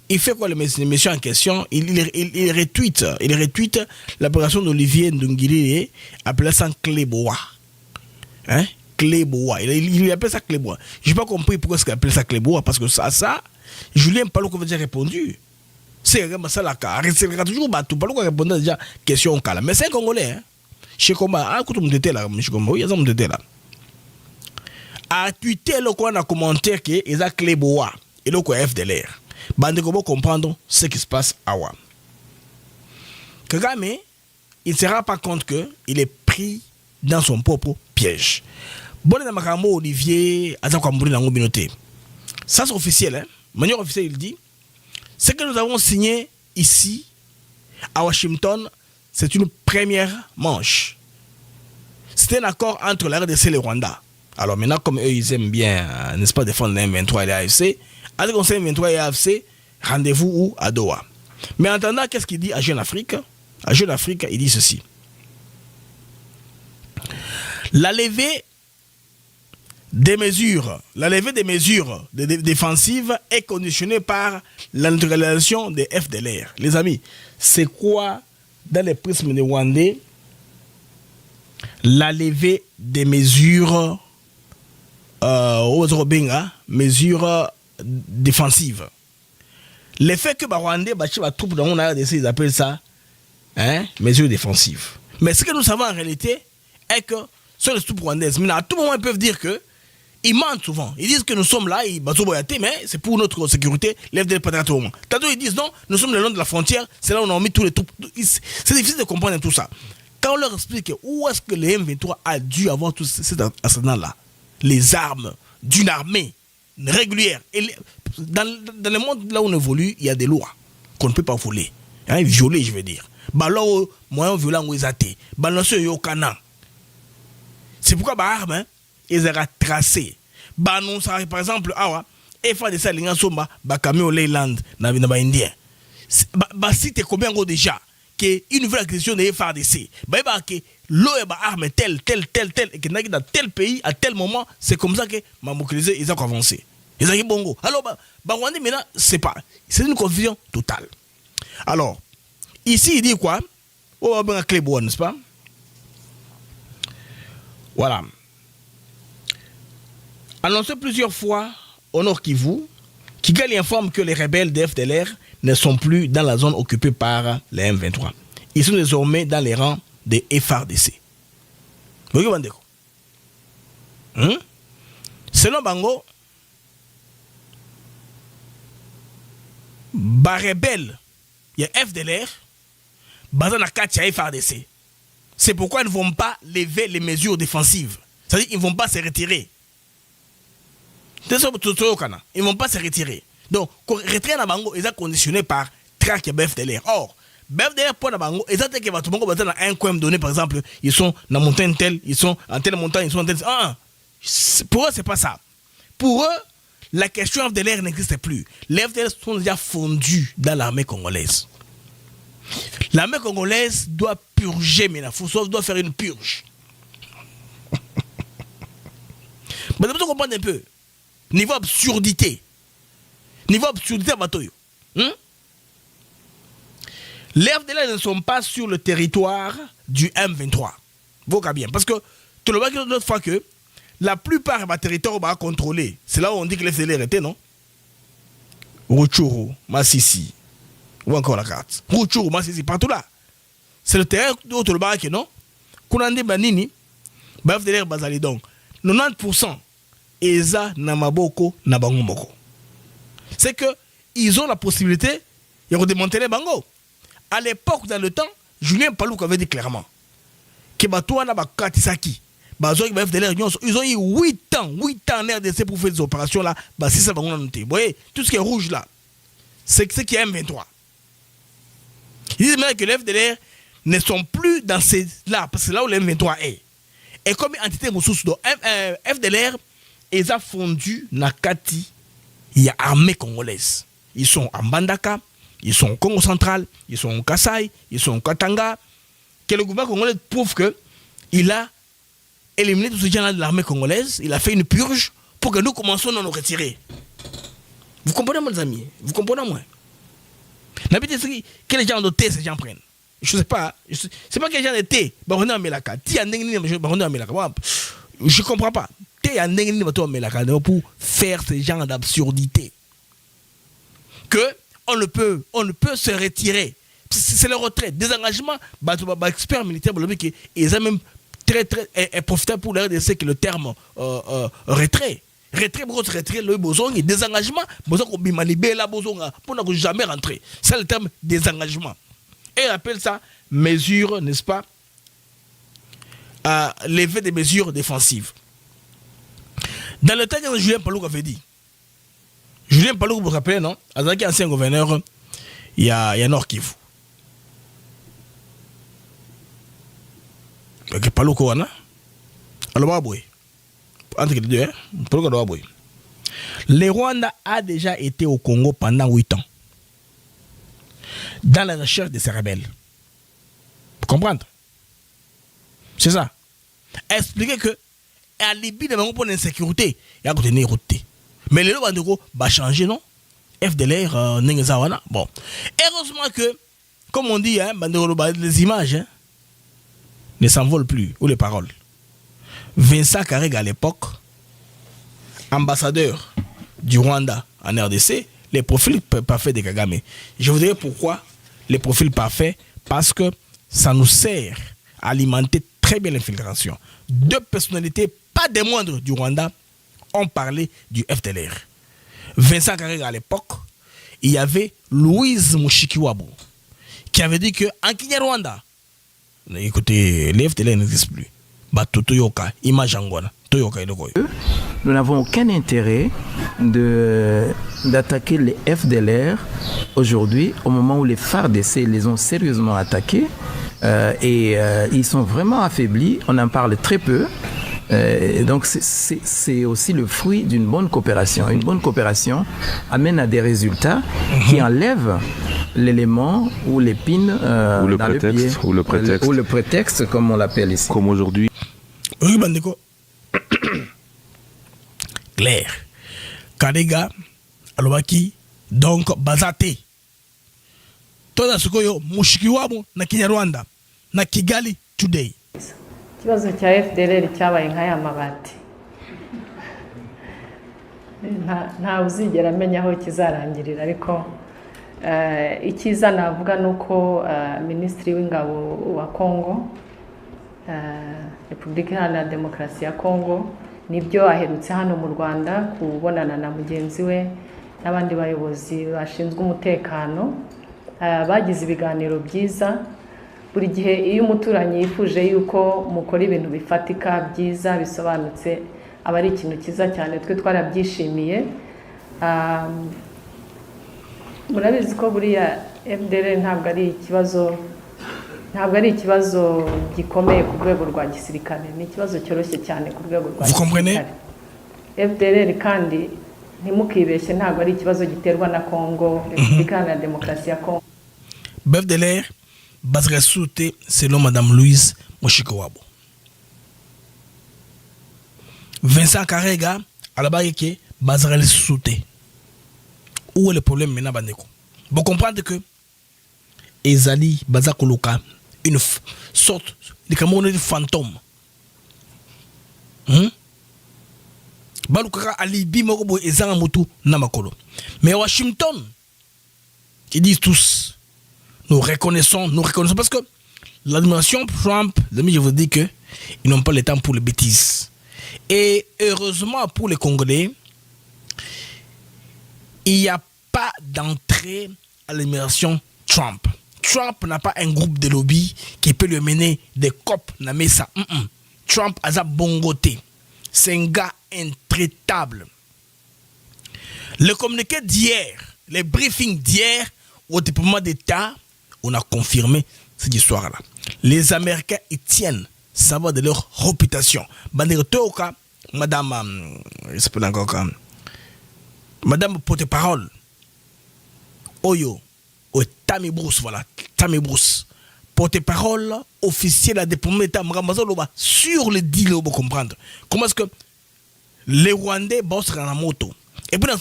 il fait quoi le monsieur en question? Il retweet l'opération d'Olivier Ndungili appelée ça Cléboa. Hein? Cléboa. Il appelle ça Cléboa. Je n'ai pas compris pourquoi il appelle ça Cléboa, parce que ça, Julien Palouko avait déjà répondu. C'est ça la carte. C'est toujours battu. Palouko a répondu déjà question au cas. Mais c'est un Congolais. Hein? Chez Combat, ah, écoute, on était là, monsieur Combat, oui, on était là. A tweeté le coin dans commentaire que il a Cléboa et le coin FDLR. Bande comment comprendre ce qui se passe à Wa. Kagame, il ne se rend pas compte qu'il est pris dans son propre piège. Bon, Olivier, ça c'est officiel, hein? Manière officielle, il dit, ce que nous avons signé ici, à Washington, c'est une première manche. C'était un accord entre la RDC et le Rwanda. Alors maintenant, comme eux, ils aiment bien, n'est-ce pas, défendre les M23 et les AFC, avec le conseil M23 et AFC, rendez-vous où? À Doha. Mais en attendant, qu'est-ce qu'il dit à Jeune Afrique? À Jeune Afrique, il dit ceci. La levée des mesures défensives est conditionnée par la neutralisation des FDLR. Les amis, c'est quoi, dans les prismes de Rwandais, la levée des mesures mesures défensives? Le fait que les Rwandais la troupe dans mon RDC, ils appellent ça mesures défensives. Mais ce que nous savons en réalité est que sur les troupes rwandaises, mais à tout moment, ils peuvent dire que ils mentent souvent. Ils disent que nous sommes là, mais c'est pour notre sécurité, l'FDL pas à tout moment. Tantôt ils disent non, nous sommes le long de la frontière, c'est là où on a mis tous les troupes. C'est difficile de comprendre tout ça. Quand on leur explique où est-ce que les M23 a dû avoir tout cet arsenal-là, les armes d'une armée régulière. Et dans le monde là où on évolue, il y a des lois qu'on ne peut pas voler. Violer, je veux dire. Balo, moyen violent ou exaté. Balancer au canan. C'est pourquoi les armes, ils ont tracé. Par exemple, et faire des salines somba, camion au Leyland, dans les Indiens. Si tu es combien déjà que une nouvelle acquisition de FARDC, que l'eau est arme tel, et que dans tel pays, à tel moment, c'est comme ça que ma mobilisé, ils ont avancé. Ils ont dit bongo. Alors, maintenant, c'est une confusion totale. Alors, ici, il dit quoi? Oh, ben, Clébois, n'est-ce pas? Voilà. Annoncé plusieurs fois au Nord Kivu, Kigali informe que les rebelles de FDLR ne sont plus dans la zone occupée par les M23. Ils sont désormais dans les rangs des FARDC. Vous voyez, selon Bango, les rebelles, il y a FDLR, basé dans la FARDC. C'est pourquoi ils ne vont pas lever les mesures défensives. C'est-à-dire qu'ils ne vont pas se retirer. Ils ne vont pas se retirer. Donc, le retrait na bango est conditionné par track et BFDLR. Or, BFDLR pour na bango, ils ont dit que dans un coin donné, par exemple, ils sont dans la montagne telle, ils sont en telle montagne, ils sont en telle. Pour eux, c'est pas ça. Pour eux, la question FDLR n'existe plus. Les FDLR sont déjà fondus dans l'armée congolaise. L'armée congolaise doit purger, mais la force doit faire une purge. Mais vous comprenez un peu. Niveau absurdité. Niveau absurdité à Batoyo. Les FDLR ne sont pas sur le territoire du M23. Vous voyez bien. Parce que tout le monde dit l'autre fois que la plupart des territoires va contrôler. C'est là où on dit que les FDLR étaient, non? Rutshuru, Massissi, ou encore la carte. Rutshuru, Massissi, partout là. C'est le terrain où tout le monde non? Kounande Banini, FDLR Bazali donc. 90% Eza Namaboko Nabangomoko. C'est que ils ont la possibilité de démanteler Bango. À l'époque, dans le temps, Julien Palouk avait dit clairement que Batouana Bakatisaki. Ils ont eu 8 ans en RDC pour faire des opérations là. Si ça va vous voyez, tout ce qui est rouge là, c'est ce qui est M23. Ils disent même que les FDLR ne sont plus dans ces là, parce que c'est là où le M23 est. Et comme entité ressources, FDLR, ils ont fondu Nakati, il y a armée congolaise. Ils sont en Bandaka, ils sont au Congo central, ils sont au Kasaï, ils sont au Katanga. Que le gouvernement congolais prouve qu'il a éliminé tous ces gens-là de l'armée congolaise, il a fait une purge pour que nous commençons à nous retirer. Vous comprenez, mes amis? Vous comprenez, moi? N'habitez que les gens de thé, ces gens prennent. Je ne sais pas. C'est pas que les gens de thé, je ne comprends pas. Pour faire ce genre d'absurdité. Que on ne peut se retirer. C'est le retrait. Désengagement, expert militaire, ils ont même très profitable pour la RDC que le terme retrait. Retrait, le besoin et désengagement, besoin qu'on bimalibé la besoin pour ne jamais rentrer. C'est le terme désengagement. Et on appelle ça mesure, n'est-ce pas, lever des mesures défensives. Dans le temps que Julien Palouk avait dit, Julien Palouk, vous vous rappelez, non? Azaki, ancien gouverneur, il y a Nord Kivu. Palouk, on a. Alors, entre les deux, le Rwanda a déjà été au Congo pendant 8 ans. Dans la recherche de ces rebelles. Vous comprenez? C'est ça. Expliquer que à Libye, il y a un insécurité. Il y a une route. Mais les gens va changer, non? FDLR, Nengezawana. Bon. Heureusement que, comme on dit, les images ne s'envolent plus, ou les paroles. Vincent Karega, à l'époque, ambassadeur du Rwanda en RDC, les profils parfaits de Kagame. Je vous dirais pourquoi les profils parfaits. Parce que ça nous sert à alimenter très bien l'infiltration. 2 personnalités, pas des moindres du Rwanda, ont parlé du FDLR. Vincent Karega à l'époque, il y avait Louise Mushikiwabo, qui avait dit qu'en Kinyarwanda, écoutez, les FDLR n'existent plus. Nous n'avons aucun intérêt d'attaquer les FDLR aujourd'hui, au moment où les FARDC les ont sérieusement attaqués et ils sont vraiment affaiblis. On en parle très peu. Donc c'est aussi le fruit d'une bonne coopération. Une bonne coopération amène à des résultats qui enlèvent l'élément ou l'épine ou le dans prétexte, le pied. Ou le prétexte, comme on l'appelle ici. Comme aujourd'hui. Oui, Bandeko. Claire. Karega, Alobaki, donc Bazate. Toda Sukoyo, Mushikiwabo, na Kinyarwanda, na Kigali today. Ikibazo cya FDLR cyabaye nk'aya mabati. Nta uzigera amenya aho kizarangirira, ariko icyiza navuga nuko Minisitiri w'Ingabo wa Kongo, Repubulika Iharanira Demokarasi ya Kongo, nibyo aherutse hano mu Rwanda kubonana na mugenzi we n'abandi bayobozi bashinzwe umutekano, bagize ibiganiro byiza buri gihe iyo umuturanyi yifuje yuko mukora ibintu bifatika byiza bisobanutse aba ari ikintu cyiza cyane twe twarabyishimiye. Murabizi ko buriya FDL ntabwo ari ikibazo gikomeye ku rwego rwa gisirikare, ni ikibazo cyoroshye cyane ku rwego rwa gisirikare. FDL kandi ntimukibeshye ntabwo ari ikibazo giterwa na Congo, Repubulika Iharanira Demokarasi ya Congo. FDLR baserait sauté selon Madame Louise Moshikowabo. Vincent Karega à la barrique baserait sauté. Où est le problème maintenant, Bandeko? Vous comprenez que Ezali Bazakoloka, une sorte de Camerounais fantôme. Balukara alibi Morobo et Zaramoto Namakolo. Mais Washington, ils disent tous, nous reconnaissons parce que l'administration Trump, je vous dis que ils n'ont pas le temps pour les bêtises. Et heureusement pour les Congolais, il n'y a pas d'entrée à l'administration Trump. Trump n'a pas un groupe de lobby qui peut lui mener des copes na mesa. Trump a sa bongoté. C'est un gars intraitable. Le communiqué d'hier, les briefings d'hier au département d'État, on a confirmé cette histoire-là. Les Américains y tiennent, ça va de leur réputation. Madame, Madame porte-parole, Oyo, Tammy Bruce, voilà, Tammy Bruce, porte-parole officiel à département d'État, sur le deal, vous comprendre. Comment est-ce que les Rwandais bossent dans la moto? Et puis,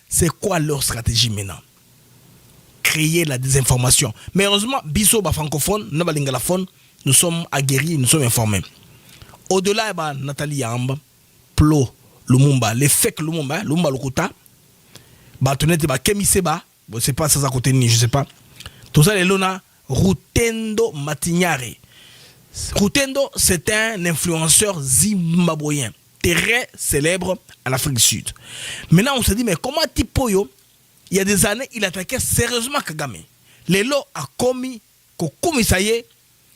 c'est quoi leur stratégie maintenant? Créer la désinformation. Mais heureusement, Bisso, francophone, nous sommes aguerris, nous sommes informés. Au-delà, Nathalie Yamba, Plo, Lumumba, les fake Lumumba, Lumumba Lukuta, Batonete, Kemiseba, je ne sais pas, ça à côté de je ne sais pas. Tout ça, les Lona, Rutendo Matignare. Rutendo, c'est un influenceur zimbabwéen, très célèbre en Afrique du Sud. Maintenant, on se dit, mais comment Tipoyo, il y a des années, il attaquait sérieusement Kagame. Les lots a commis, ça y est,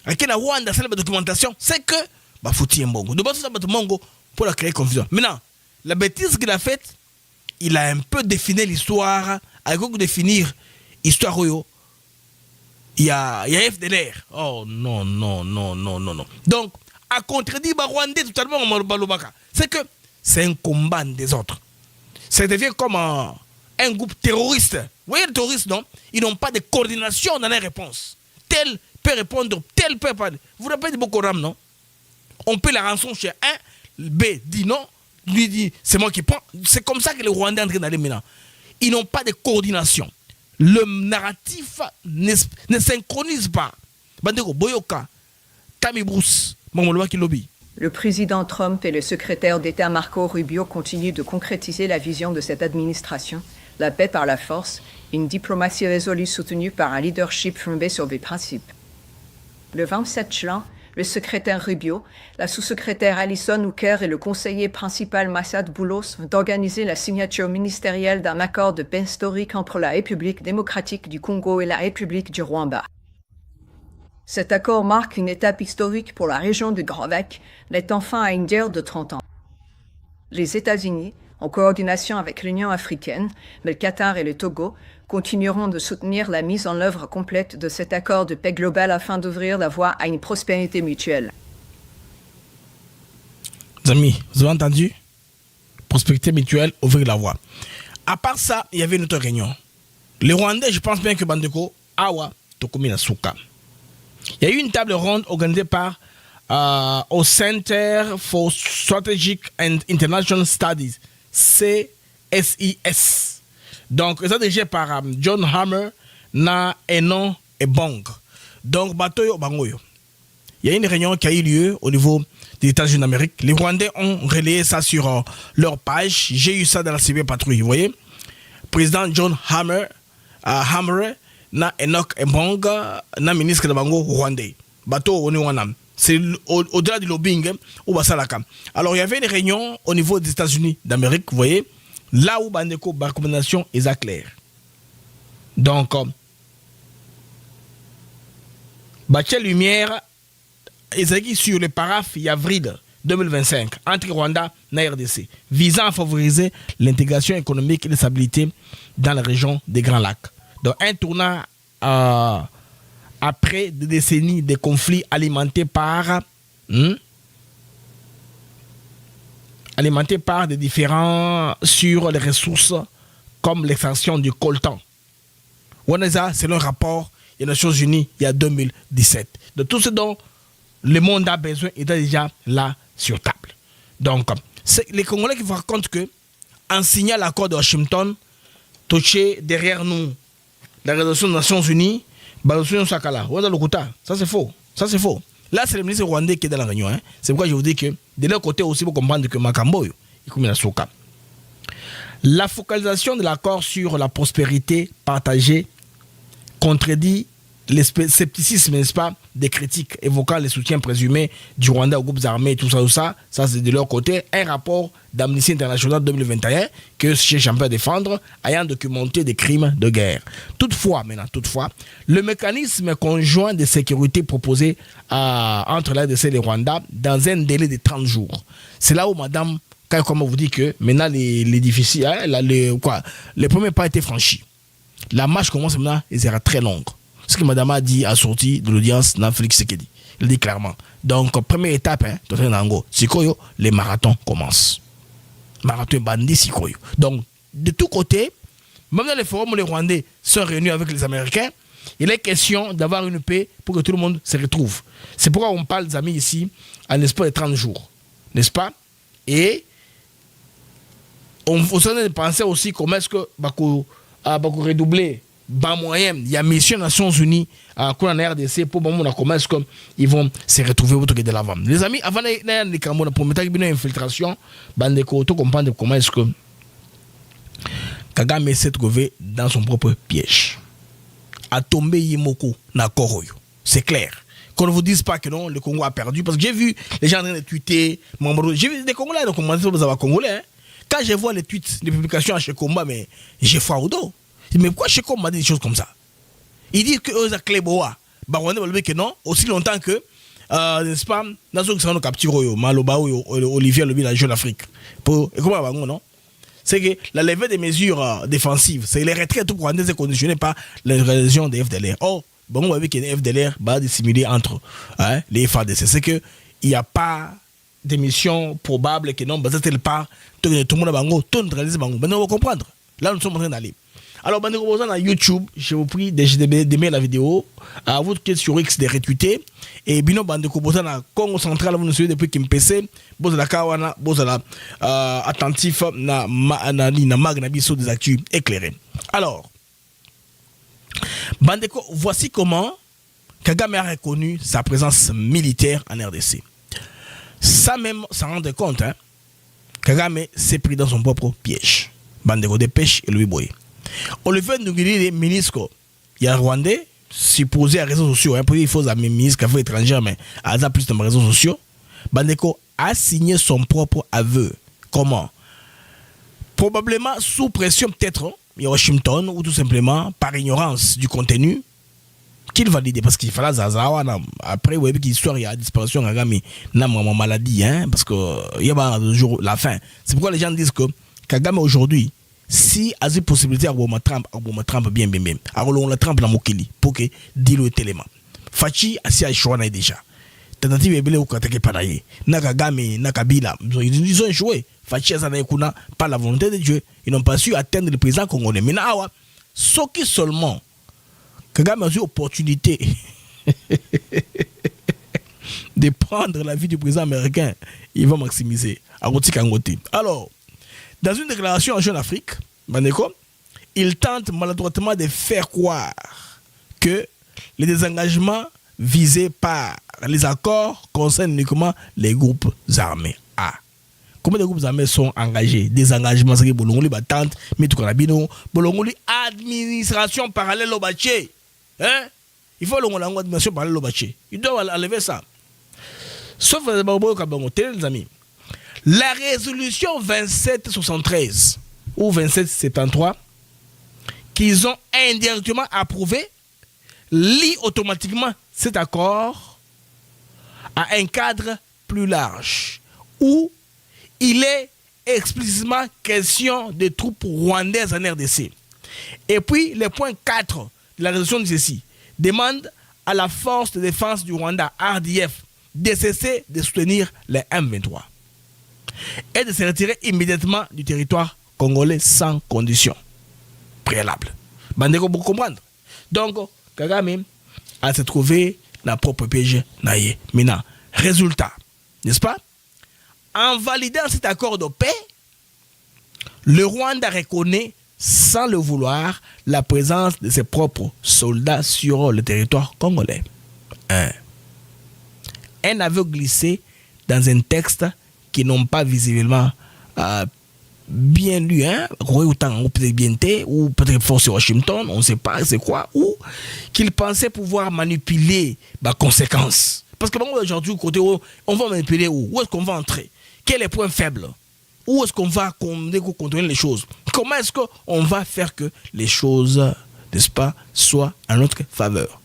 avec la Rwanda, c'est la documentation, c'est que, bah, faut y mbongo. De base, ça va mongo pour la créer confusion. Maintenant, la bêtise qu'il a faite, il a un peu défini l'histoire, avec quoi définir l'histoire, il y a FDLR. Oh non, non, non, non, non, non. Donc, à contredire Rwandais totalement, c'est que c'est un combat des autres. Ça devient comme un groupe terroriste. Vous voyez les terroristes, non? Ils n'ont pas de coordination dans les réponses. Tel peut répondre, tel peut pas. Vous vous rappelez de Boko Haram, non? On paie la rançon chez un, B dit non, lui dit c'est moi qui prends. C'est comme ça que les Rwandais entrent dans les maintenant. Ils n'ont pas de coordination. Le narratif ne synchronise pas. Bandeko, Boyoka, Tammy Bruce, Mamoloa qui lobby. Le président Trump et le secrétaire d'État Marco Rubio continuent de concrétiser la vision de cette administration, la paix par la force, une diplomatie résolue soutenue par un leadership fondé sur des principes. Le 27 juin, le secrétaire Rubio, la sous-secrétaire Alison Hooker et le conseiller principal Massad Boulos ont organisé la signature ministérielle d'un accord de paix historique entre la République démocratique du Congo et la République du Rwanda. Cet accord marque une étape historique pour la région du Grand Lac, mettant fin à une guerre de 30 ans. Les États-Unis, en coordination avec l'Union africaine, le Qatar et le Togo, continueront de soutenir la mise en œuvre complète de cet accord de paix global afin d'ouvrir la voie à une prospérité mutuelle. Les amis, vous avez entendu? Prospérité mutuelle, ouvrir la voie. À part ça, il y avait une autre réunion. Les Rwandais, je pense bien que Bandeko, Awa, Tokomi Nasuka. Il y a eu une table ronde organisée par au Center for Strategic and International Studies, CSIS. Donc, ça dirigé par John Hammer, Na Enon et Bong. Donc, Batoyo Bangoyo. Il y a une réunion qui a eu lieu au niveau des États-Unis d'Amérique. Les Rwandais ont relayé ça sur leur page. J'ai eu ça dans la CB Patrouille. Vous voyez, président John Hammer, Na Enoch et Bong, na ministre de Bango rwandais. Bato Oniwanam. C'est au-delà du lobbying au Basalaka. Alors, il y avait une réunion au niveau des États-Unis d'Amérique, vous voyez, là où Bandeko, la recommandation est claire. Donc, Bâtir lumière, ils sur le paraphe avril 2025 entre Rwanda et RDC, visant à favoriser l'intégration économique et la stabilité dans la région des Grands Lacs. Donc un tournant après des décennies de conflits alimentés par des différends sur les ressources comme l'extraction du coltan. Waneza, c'est le rapport des Nations Unies il y a 2017. De tout ce dont le monde a besoin est déjà là sur table. Donc, c'est les Congolais qui vous racontent que, en signant l'accord de Washington, touché derrière nous la résolution des Nations Unies, ça c'est faux. Ça c'est faux. Là, c'est le ministre rwandais qui est dans la réunion. Hein. C'est pourquoi je vous dis que de leur côté aussi, vous comprendre que Makamboyo, il comme la soka. La focalisation de l'accord sur la prospérité partagée contredit le scepticisme, n'est-ce pas, des critiques évoquant les soutiens présumés du Rwanda aux groupes armés, tout ça, ça c'est de leur côté. Un rapport d'Amnesty International 2021 que chez Champion à défendre, ayant documenté des crimes de guerre. Toutefois, le mécanisme conjoint de sécurité proposé entre la RDC et le Rwanda dans un délai de 30 jours. C'est là où madame, comme on vous dit que maintenant les difficiles, hein, les premiers pas étaient franchis. La marche commence maintenant et sera très longue. Ce que madame a dit à sortie de l'audience dans Félix Sekedi. Il dit clairement. Donc, première étape, Sikoyo, les marathons commencent. Marathon bandit Sikoyo. Donc, de tous côtés, même dans les forums où les Rwandais sont réunis avec les Américains, il est question d'avoir une paix pour que tout le monde se retrouve. C'est pourquoi on parle des amis ici en espoir de 30 jours. N'est-ce pas? Et on s'en est pensé aussi comment est-ce que Bako redoubler bas moyen, il y a mission des Nations Unies à RDC pour comment est-ce qu'ils vont se retrouver autour de l'avant. Les amis, avant de Cameroun, pour mettre une infiltration, Bandeko, tout comprendre comment est-ce que Kagame s'est trouvé dans son propre piège. A tombé Yimoko na Koroyo. C'est clair. Qu'on ne vous dise pas que non, le Congo a perdu. Parce que j'ai vu les gens en train de tweeter. J'ai vu des Congolais, donc on va Congolais. Hein. Quand je vois les tweets, les publications à Chekomba, mais j'ai foi au dos. Mais pourquoi Chekomba m'a dit des choses comme ça? Il dit que eux, à Cléboa, Barwande va que non, aussi longtemps que, n'est-ce pas, dans ce qui sont capturés, Maloba ou Olivier Lobi, la Jeune Afrique. Et comment va non? C'est que la levée des mesures défensives, c'est les retraites tout rwandais, c'est conditionné par la réalisation des FDLR. Oh, bon, on va voir que les FDLR va dissimuler entre les FADC. C'est qu'il n'y a pas des missions probables que non, c'est le pas, tout le monde a bango, tout le monde a bango. On va comprendre. Là, nous sommes en train d'aller. Alors, bandeko à YouTube, je vous prie d'aimer la vidéo, à vous qui êtes sur X de retweeter, et bino bandeko à Congo Central, vous nous suivez depuis Kimpese, vous la kawana, vous attentif na magnabiso des actus éclairés. Alors, bandeko, voici comment Kagame a reconnu sa présence militaire en RDC. Ça même, ça rend compte, hein, Kagame s'est pris dans son propre piège. Bandeko de pêche et Louis Boye. Olivier Ndougiri, ministre, il y a un Rwandais, supposé à réseaux sociaux, hein, il faut un ministre qui a fait étranger, mais à plus de réseaux sociaux. Bandeko a signé son propre aveu. Comment? Probablement sous pression, peut-être, il y a Washington, ou tout simplement par ignorance du contenu, qu'il valide, parce qu'il fallait Zazawa. Après, vous voyez qu'il y a disparition, Kagame, n'a pas maladie, hein, parce qu'il y a toujours la fin. C'est pourquoi les gens disent que Kagame aujourd'hui, si a des possibilités à Trump bien, alors on la Trump dans Mokili pour que dilo et élément. Fachi asi a échoué déjà. Tentative est belle au Katake Panaye. Nakagame, Nakabila, ils ont échoué. Fachi a kuna par la volonté de Dieu. Ils n'ont pas su atteindre le président congolais. Mais là, ce qui seulement Kagame a eu l'opportunité de prendre la vie du président américain, il va maximiser. Alors, dans une déclaration en Jeune Afrique, il tente maladroitement de faire croire que les désengagements visés par les accords concernent uniquement les groupes armés. Comment les groupes armés sont engagés? Des engagements, c'est que Bolongoli Batante, Mitukanabino, Bolongoli administration parallèle au bâché. Hein? Il faut l'administration parallèle au bâché. Ils doivent enlever ça. Sauf les amis. La résolution 2773 ou 2773 qu'ils ont indirectement approuvée lie automatiquement cet accord à un cadre plus large où il est explicitement question des troupes rwandaises en RDC. Et puis, le point 4 de la résolution de ceci demande à la force de défense du Rwanda, RDF, de cesser de soutenir les M23 et de se retirer immédiatement du territoire congolais sans condition préalable. Bandeko, vous comprendre. Donc, Kagame a se trouvé la propre piège naïe. Maintenant, résultat, n'est-ce pas? En validant cet accord de paix, le Rwanda reconnaît, sans le vouloir, la présence de ses propres soldats sur le territoire congolais. Un aveu glissé dans un texte qui n'ont pas visiblement bien lu, ou peut-être bien ou peut-être force Washington, on ne sait pas c'est quoi, ou qu'ils pensaient pouvoir manipuler les conséquences. Parce que aujourd'hui, côté où on va manipuler où est-ce qu'on va entrer? Quel est le point faible? Où est-ce qu'on va contrôler les choses? Comment est-ce qu'on va faire que les choses, n'est-ce pas, soient en notre faveur?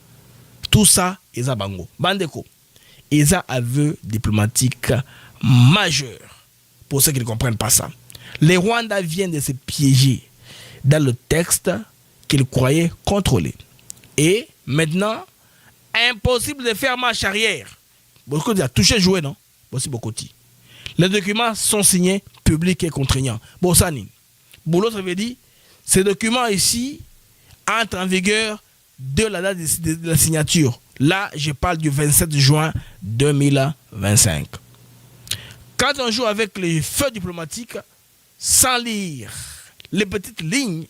Tout ça, ils ont bango. Bandeko, ils ont aveu diplomatique majeur pour ceux qui ne comprennent pas ça. Les Rwandais viennent de se piéger dans le texte qu'ils croyaient contrôler. Et maintenant, impossible de faire marche arrière. Beaucoup disent toucher, jouer, non? Voici beaucoup de. Les documents sont signés, publics et contraignants. Bossani. Boulot, ça veut dire, ces documents ici entrent en vigueur de la date de la signature. Là, je parle du 27 juin 2025. Quand on joue avec les feux diplomatiques, sans lire les petites lignes,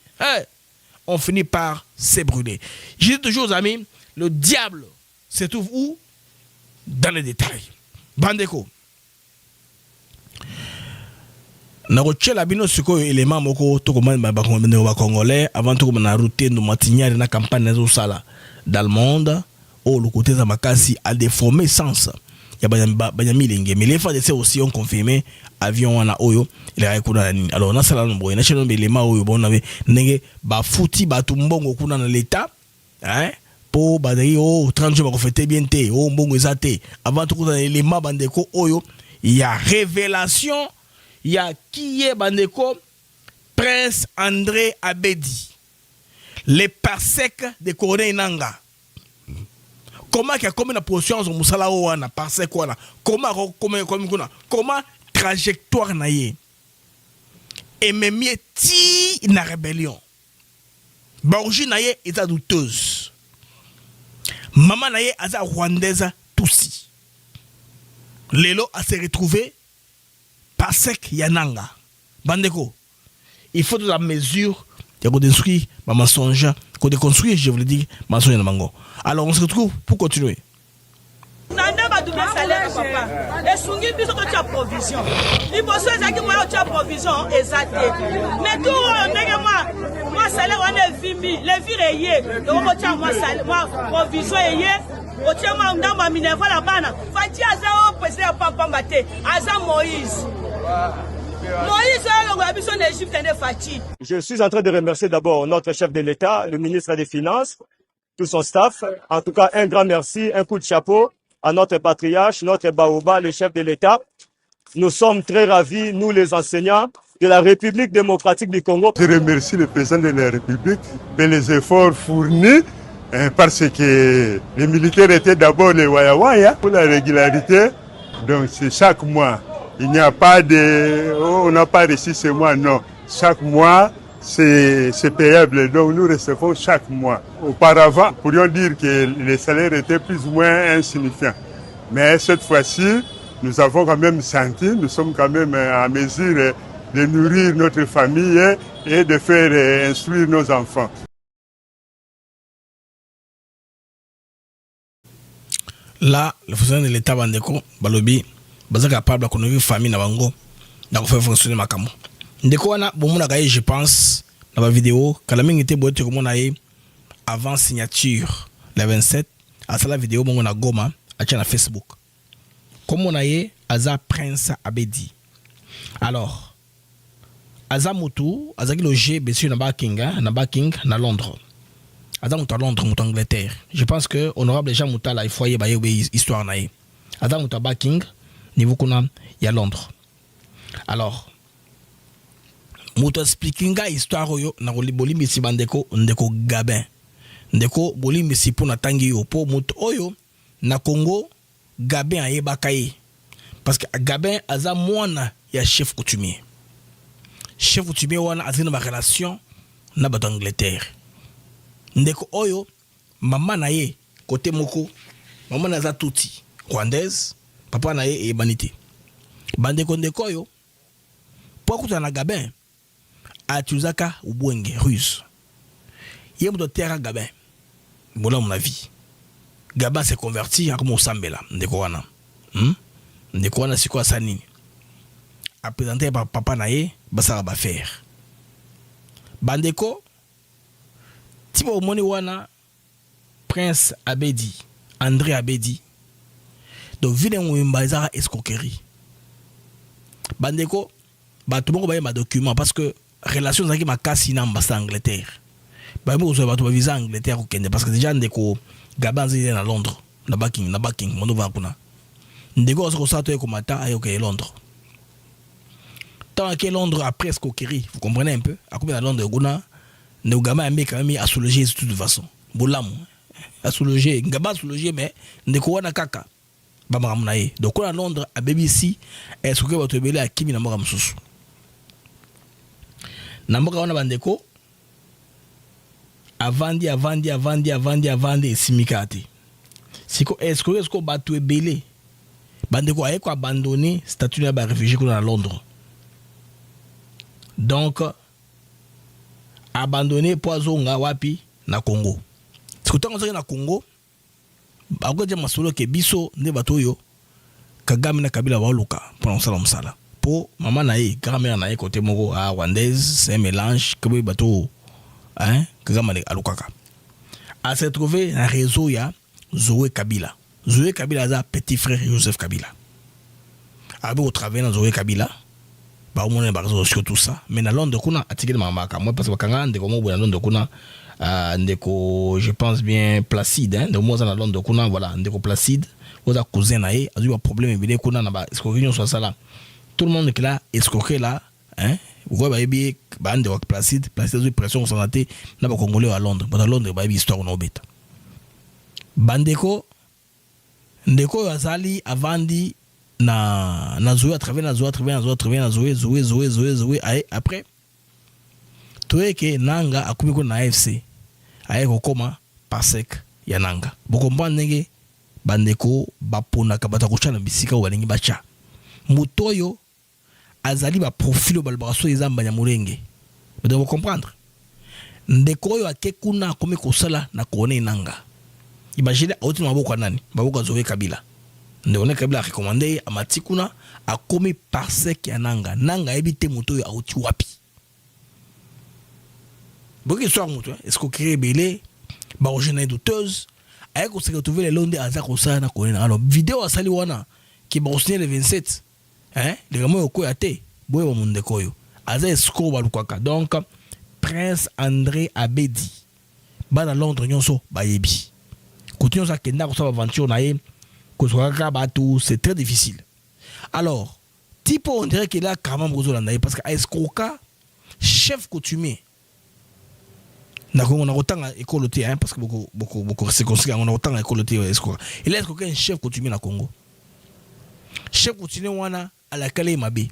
on finit par se brûler. Je dis toujours aux amis, le diable se trouve où? Dans les détails. Bandeko. Narochela bino siko élément moko to komanda ba congolais avant to na route no matignari na campagne zo sala dans le monde au le côté za makasi a déformé sens ya banyami linge mais les fois de ces aussi ont confirmé avion wana oyo il a kuna nini alors na sala no boy na cheno élément oyo bona ndenge ba futi ba tumbongo kuna na l'état po badai 30 jours ba fêter bien té mbongo ezate avant to kuna élément bandeko oyo il y a révélation. Il y a qui est bandeko Prince André Abedi, les parsec de Corée Nanga. Comment il y a combien de positions au Moussala Oana, parsec Oana, comment trajectoire naïe. Et même ti na rébellion. Baouji naïe est douteuse. Maman naïe est rwandaise Tutsi. Lelo a se retrouvé. Pasek Yananga. Bandeko, il faut de la mesure de construire ma mensonge, de déconstruire, je vous le dis, mensonge mango. Alors on se retrouve pour continuer. Nanda ba double salaire papa. Et sungi biso to tia provision. Liboso ezaki moyo tia provision ezate. Mais tout ndenge moi salaire on est vimi, les vireye. Donc on tia moi salaire, moi provision eye. Otiema ndamba minerva la bana. Fati aza o président papa mbate. Aza Moïse. Je suis en train de remercier d'abord notre chef de l'État, le ministre des Finances, tout son staff. En tout cas, un grand merci, un coup de chapeau à notre patriarche, notre Baoba, le chef de l'État. Nous sommes très ravis, nous les enseignants de la République démocratique du Congo. Je remercie le président de la République pour les efforts fournis parce que les militaires étaient d'abord les Waya pour la régularité. Donc c'est chaque mois. Il n'y a pas de... on n'a pas reçu ce mois, non. Chaque mois, c'est payable. Donc nous recevons chaque mois. Auparavant, nous pourrions dire que les salaires étaient plus ou moins insignifiants. Mais cette fois-ci, nous avons quand même senti, nous sommes quand même en mesure de nourrir notre famille et de faire instruire nos enfants. Là, le fonctionnaire de l'État Bandeko, Balobi, baza capable de nourrir famille na bango, de faire fonctionner ma camo. Ndeko wana bomona gaye je pense dans la vidéo quand la mingi était boite comme on a avant signature le 27 à ça la vidéo bon on a Goma à na Facebook. Comme on a Aza Prince Abedi. Alors Aza Mutu, Aza logé bien sûr na King na Londres. Adam Mouta Londres, Mouta Angleterre. Je pense que honorable Jean Mouta là, il faut y avoir histoire naïe. Adam Mouta Baking, niveau qu'on a, il y a Londres. Alors, Mouta expliquinga histoire yo na boli misi bandeko ndeko Gabin. Ndeko boli misi pour na tangi yo po Mouta oyo na Congo Gabin a yebakaye. Parce que Gabin aza mwana ya chef coutumier. Chef coutumier wana azina ma relation na bato Angleterre. Ndeko oyo mama na ye côté moko mama na za tuti rwandaise papa na ye e banité. Bandeko ndeko oyo po kuta na Gabin a tuzaka ubwenge russe. Ye muto terra Gabin. Bola mon avis. Gabin s'est converti à comme Sambela ndeko wana. Ndeko wana siko sanini. A présenté par papa na ye basara ba faire. Bandeko Tibo moni wana Prince Abedi, André Abedi. Donc vide mwimba ezara escroquerie. Bandeko bato moko baye ma document parce que relation zaki makasi na ambassade Angleterre. Ba mo zo bato ba visa Angleterre ko kende parce que déjà ndeko Gabin zile na Londres, na backing mono va kuna. Ndeko so sa to ko mata ayo ke Londres. Tant que Londres a presque escroquerie, vous comprenez un peu? A combien à Londres gona ne Gabin a quand même à soulager de toute façon. Bolam à soulager, Gabin soulager mais ndeko wana kaka. Ba maramuna ye. Donc à Londres à BBC est-ce que votre belé a kimi na mora msusu. Na mboka wana bandeko avandi simikati. Siko est-ce que batu ebele bandeko aye ko abandonner statut na ba réfugié ko na Londres. Donc abandonné poisonga wapi na Congo. Siko tango na Congo bagoje masolo ke biso nde batoyo Kagame na Kabila waluka pour nsala msala. Po maman na ye, grand-mère na ye côté moko a rwandaise, c'est un mélange que bateau hein Kagame alukaka. A se trouver un réseau ya Zoé Kabila. Zoé Kabila za petit frère Joseph Kabila. Abi au travail dans Zoé Kabila. Ba au moins ba sur tout ça, mais na Londres kuna atikele mamaka. Moi parce que bakanga ndeko mo na Londres kuna ndeko je pense bien Placide hein, de moi na Londres kuna voilà, ndeko Placide, oza cousin na ye, a eu un problème ebele kuna na ba escroquerie soit ça là. Tout le monde qui là escroqué là hein, vous voyez baby ba ndeko Placide a eu pression sur santé na ba congolais à Londres, ba Londres ba histoire na obeta. Bandeko ndeko azali avandi na Zoé à travers Zoé après toi que nanga akumiko na AFC aye kokoma pasek ya nanga bokomba ndenge bandeko bapona kabata kochana bisika walingi bacha mutoyo azali ba profilo balbaso ezamba ya mulenge vous devez comprendre ndeko yo akekuna akomi kosala na kone nanga imagine auti maboko nani maboko Zoé Kabila ndone Kabila recommandé amatikuna akomi parsek ya nanga ebite moto ya auti wapi boki soir moto est-ce que créer belé ba origine douteuse ay ko se retrouver les londe azako ça na konena alors vidéo asali wana ki ba signer le 27 hein le gamo yoko yate boye ba munde koyo aza esco ba lukaka donc Prince André Abedi ba na Londres nyonso ba yebi continue ça kenda ko sa aventure na ye c'est très difficile. Alors, tipo on dirait qu'il a carrément besoin d'en parce que escroca chef coutumier. On a autant école hein parce que beaucoup c'est considéré on a autant école escroca. Il est escroqué un chef coutumier na Congo. Chef coutumier wana à la Calais Mabé.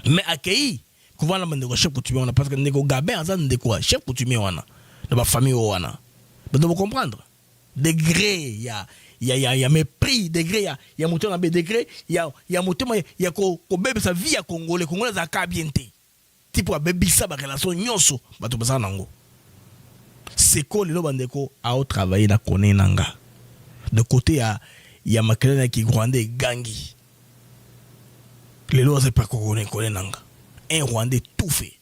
Mais accueilli comment la bande chef coutumier wana parce que ndeko Gabin azan ndeko chef coutumier wana de ma famille wana. Vous devez comprendre. Degré il y a mépris degré il y a monté na degré il y a monté il y a ko bébé sa vie à congolais za ka bienté type a bébé sa ba relation nyonso bato basa nango c'est ko le bandeko a au travailler na koné nanga de côté il y a makelena qui rwandais gangi le lo c'est pas koné nanga un rwandais tout fait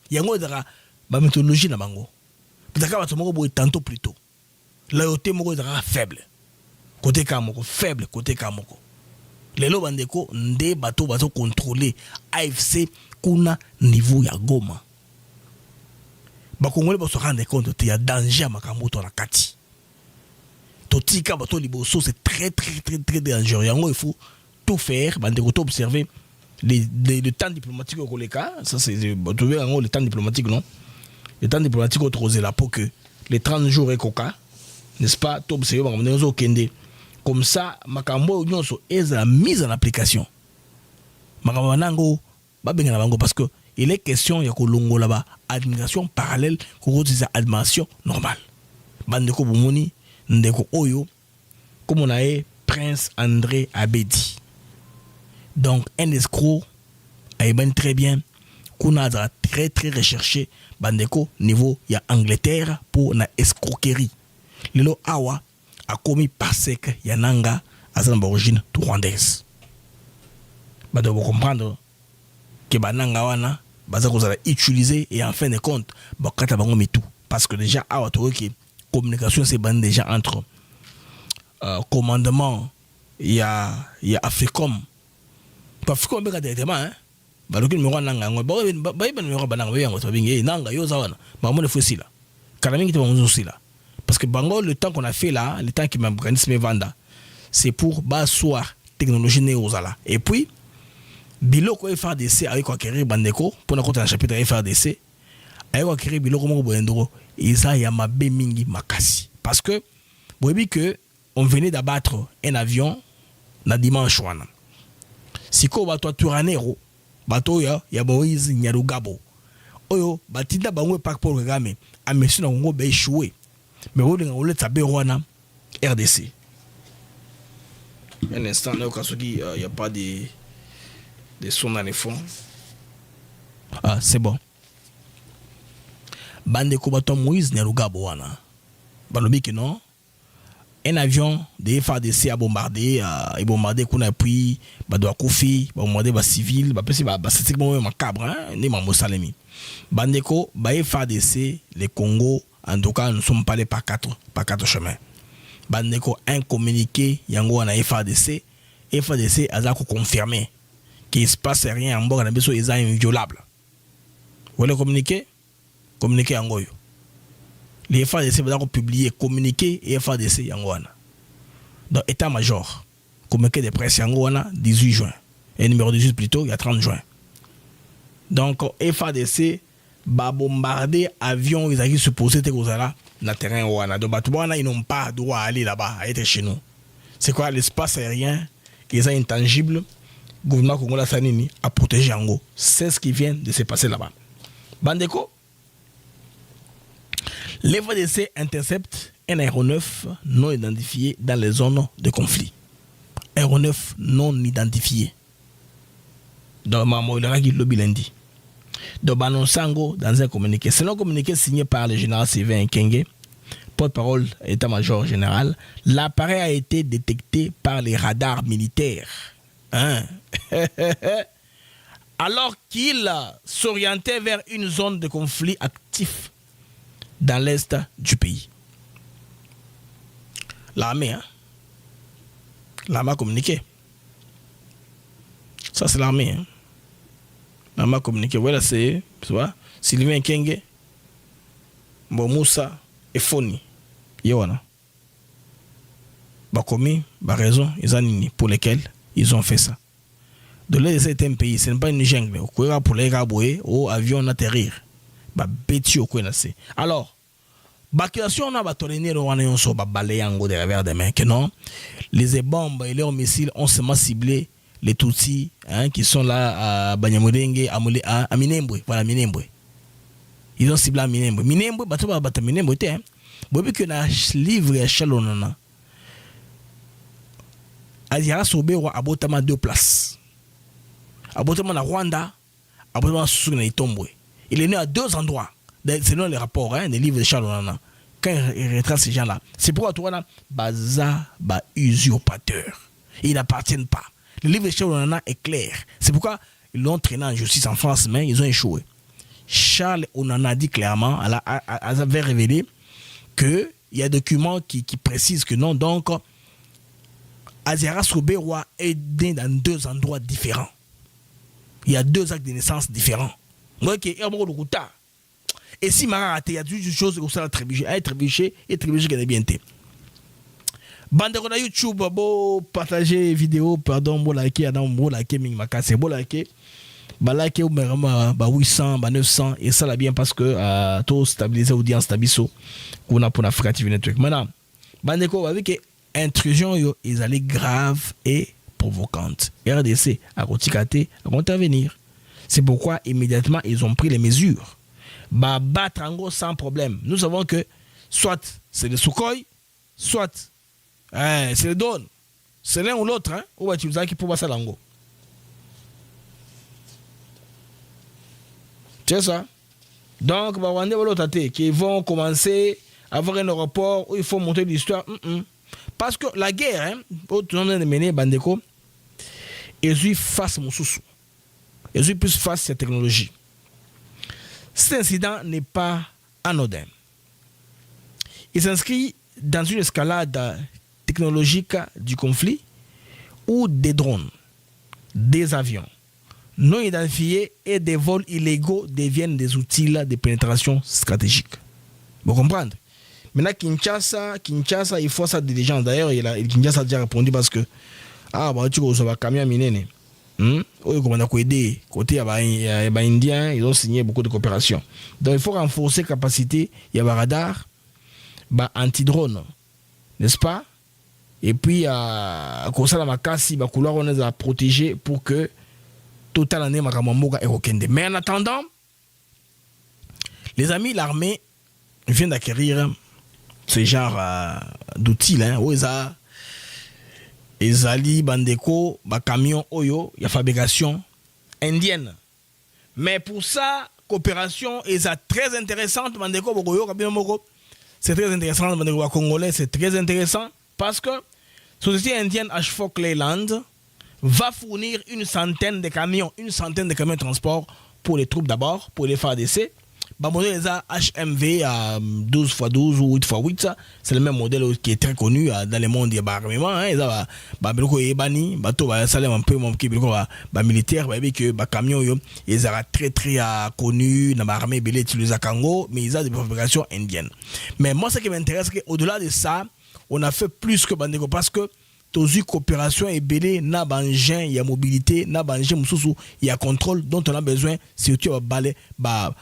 yango dara ba mythologie na bango peut-être bato moko boy tantôt plus tôt loyauté moko dara faible côté kamoko faible côté kamoko lelo bandeko nde bato contrôler AFC kuna niveau ya Goma ba Congolais ba se rendre compte qu'il y a danger à makambo to na kati. Totika bato liboso c'est très dangereux. Il faut tout faire, bande ko observer le temps diplomatique au Koleka, ça c'est trouver en le temps diplomatique non. Le temps diplomatique au troser la pour que les 30 jours et coca, n'est-ce pas, tout observer makambo kende. Comme ça makambo nyonso est la mise en application. Makambo nango ba benga na bango parce que il est question ya kolongo là-bas administration parallèle ko utiliser administration normale. Bande ko bomoni ndeko oyo comme on a Prince André Abedi. Donc un escroc aïban très bien qu'on a très recherché bandeko niveau ya Angleterre pour na escroquerie. Lelo awa a commis pasek yananga à son origine rwandaise. Bado vous comprendre que bananga wana baza ko za utiliser et en fin de compte bakata bango mitou parce que déjà awa to que communication c'est ban déjà entre commandement il y a Africom pas Africom beka directement hein baloki numéro nanga ngo ba numéro bananga yango to bingi nanga yo zawana ba mo le fosi là kalamingi te bango aussi là parce que bango le temps qu'on a fait là le temps qui m'organisme vanda c'est pour bassoir technologie néozala et puis biloko FRDC avec acquérir bandeko pour na compte dans chapitre FRDC avec acquérir biloko moko boyendoro isa ya mabe mingi makasi parce que boyebi que on venait d'abattre un avion na dimanche wana siko bato Turanero bato ya Moïse Nyarugabo oyo batinda bango pak pour Kagame a monsieur na Congo ba échoué mais on le tabe wana RDC un instant là au cas où il y a pas de son dans les fonds. Ah c'est bon bande ko bato Moïse Nyarugabo wana balobi que non un avion de FARDC a bombardé kuna puis bado akufi ba bombardé ba civil ba pesi ba c'est bon macabre hein ni mambo salemi bandeko ba FARDC le Congo en tout cas nous sommes pas allés par quatre chemins bandeko un communiqué yango na FARDC a confirmé qu'il se passe rien en bord na biso est inviolable vous le communiqué yango yo les FARDC vont publier communiqué et FARDC yangoana. Donc état-major communiqué de presse yangoana 18 juin et numéro 18 plutôt il y a 30 juin. Donc FARDC va bombarder avion ils ont supposé être là na terrain wana. Donc batouana ils n'ont pas droit à aller là-bas à être chez nous. C'est quoi l'espace aérien ils ont intangible gouvernement congolais sanini à protéger yango. C'est ce qui vient de se passer là-bas. Bandeko les FARDC interceptent un aéronef non identifié dans les zones de conflit. Aéronef non identifié. Dans Mamoïlaki Lobilendi. Dans Banonsango, dans un communiqué. C'est un communiqué signé par le général Sylvain Kenge, porte-parole état-major général. L'appareil a été détecté par les radars militaires. Hein? Alors qu'il s'orientait vers une zone de conflit actif dans l'est du pays. L'armée, hein? L'armée a communiqué. Ça, c'est l'armée. Hein? L'armée a communiqué. Voilà, c'est, tu vois, Sylvain Kenge, Moussa et Foni. Yoana. Bakomi, raison, ils ont pour lesquels ils ont fait ça. De l'est de certains pays, ce n'est pas une jungle. Pour les rabouer, au avion atterrir. Alors, l'accusation n'a pas toléné le Rwanda sur balayango de revers des mains que non, les bombes et leurs missiles ont seulement ciblé les Tutsis hein, qui sont là à Banyamulenge, à Minembwe, voilà Minembwe. Ils ont ciblé à Minembwe. Minembwe, bata Minembwe te. Bobi que na livre à Chalonana. Azira Sobewa abotama 2 places. Abotama na Rwanda, abotama Susu na Itombwe. Il est né à 2 endroits, selon les rapports hein, des livres de Charles Onana. Quand il retrace ces gens-là, c'est pourquoi tu vois, baza, usurpateur. Ils n'appartiennent pas. Le livre de Charles Onana est clair. C'est pourquoi ils l'ont traîné en justice en France, mais ils ont échoué. Charles Onana dit clairement, elle avait révélé qu'il y a des documents qui précisent que non, donc, Azera Sobewa est né dans 2 endroits différents. Il y a 2 actes de naissance différents. Ok, Et si m'a raté, il y a des choses comme ça trébucher, qui est bien été. Bande on a YouTube, bon partager vidéo, pardon, bon liker, bon liker, mais ma casse, bon liker. Bah liker ou vraiment 800, 900 et ça là bien parce que tout stabiliser audience tabiso qu'on a pour la Creative Network. Maintenant, bande ko avec intrusion yo, ils allaient grave et provocante. RDC a continué à intervenir. C'est pourquoi immédiatement ils ont pris les mesures. Bah battre en gros sans problème. Nous savons que soit c'est le Sukhoi, soit c'est le Don. C'est l'un ou l'autre, hein. Ou tu vous as qui pour passer l'ango. C'est ça. Donc, qui vont commencer à avoir un aéroport où il faut monter l'histoire. Parce que la guerre, au tournant de mener Bandeko, ils sont face à mon sous. Ils sont plus face à cette technologie. Cet incident n'est pas anodin. Il s'inscrit dans une escalade technologique du conflit où des drones, des avions non identifiés et des vols illégaux deviennent des outils de pénétration stratégique. Vous comprenez? Maintenant, Kinshasa, il faut ça de gens. D'ailleurs, Kinshasa a déjà répondu parce que tu as un camion miné. Côté indien, ils ont signé beaucoup de coopération. Donc, il faut renforcer la capacité. Il y a un radar, anti-drone, n'est-ce pas? Et puis, comme ça, la couloir, on les a protégés pour que total année Makamomoga et Rokende. Mais en attendant, les amis, l'armée vient d'acquérir ce genre d'outils, où ils ali bandeko, camion oyo, il y a fabrication indienne. Mais pour ça, coopération est très intéressante, bandeko bogoyo kabino moko. C'est très intéressant, bandeko congolais, c'est très intéressant parce que société indienne Ashford Leyland va fournir une centaine de camions de transport pour les troupes d'abord, pour les FARDC. Le modèle HMV à 12x12 ou 8x8, c'est le même modèle qui est très connu dans le monde des armements. Ils ont militaire, camions, ils sont très très connus dans l'armée, ils utilisent à Congo, mais ils ont des fabrications indiennes. Mais moi, ce qui m'intéresse, c'est qu'au-delà de ça, on a fait plus que Bandeko parce que toute coopération est belle, na bangin, il y a mobilité, na bangin mususu, il y a contrôle dont on a besoin, surtout radar,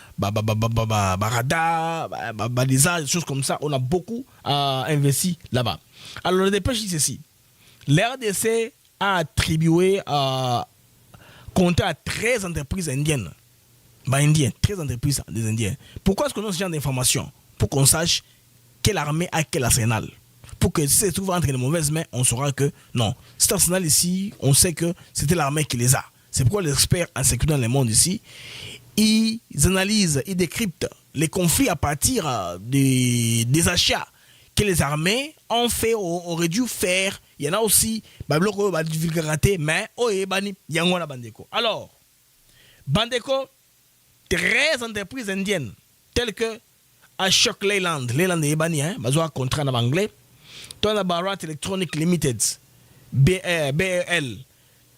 balisage, des choses comme ça, on a beaucoup investi là-bas. Alors le dépêche dit ceci. L'RDC a attribué compté à 13 entreprises indiennes. 13 entreprises des Indiens. Pourquoi est-ce qu'on a ce genre d'informations? Pour qu'on sache quelle armée a quel arsenal. Pour que si c'est souvent entre les mauvaises mains, on saura que non. Cet arsenal ici, on sait que c'était l'armée qui les a. C'est pourquoi les experts en sécurité dans le monde ici, ils analysent, ils décryptent les conflits à partir des achats que les armées ont fait, auraient dû faire. Il y en a aussi, mais alors, Bandeko, 13 entreprises indiennes, telles que Ashok Leyland et Ebani, un contrat en anglais, Tona Barat Electronic Limited, BEL,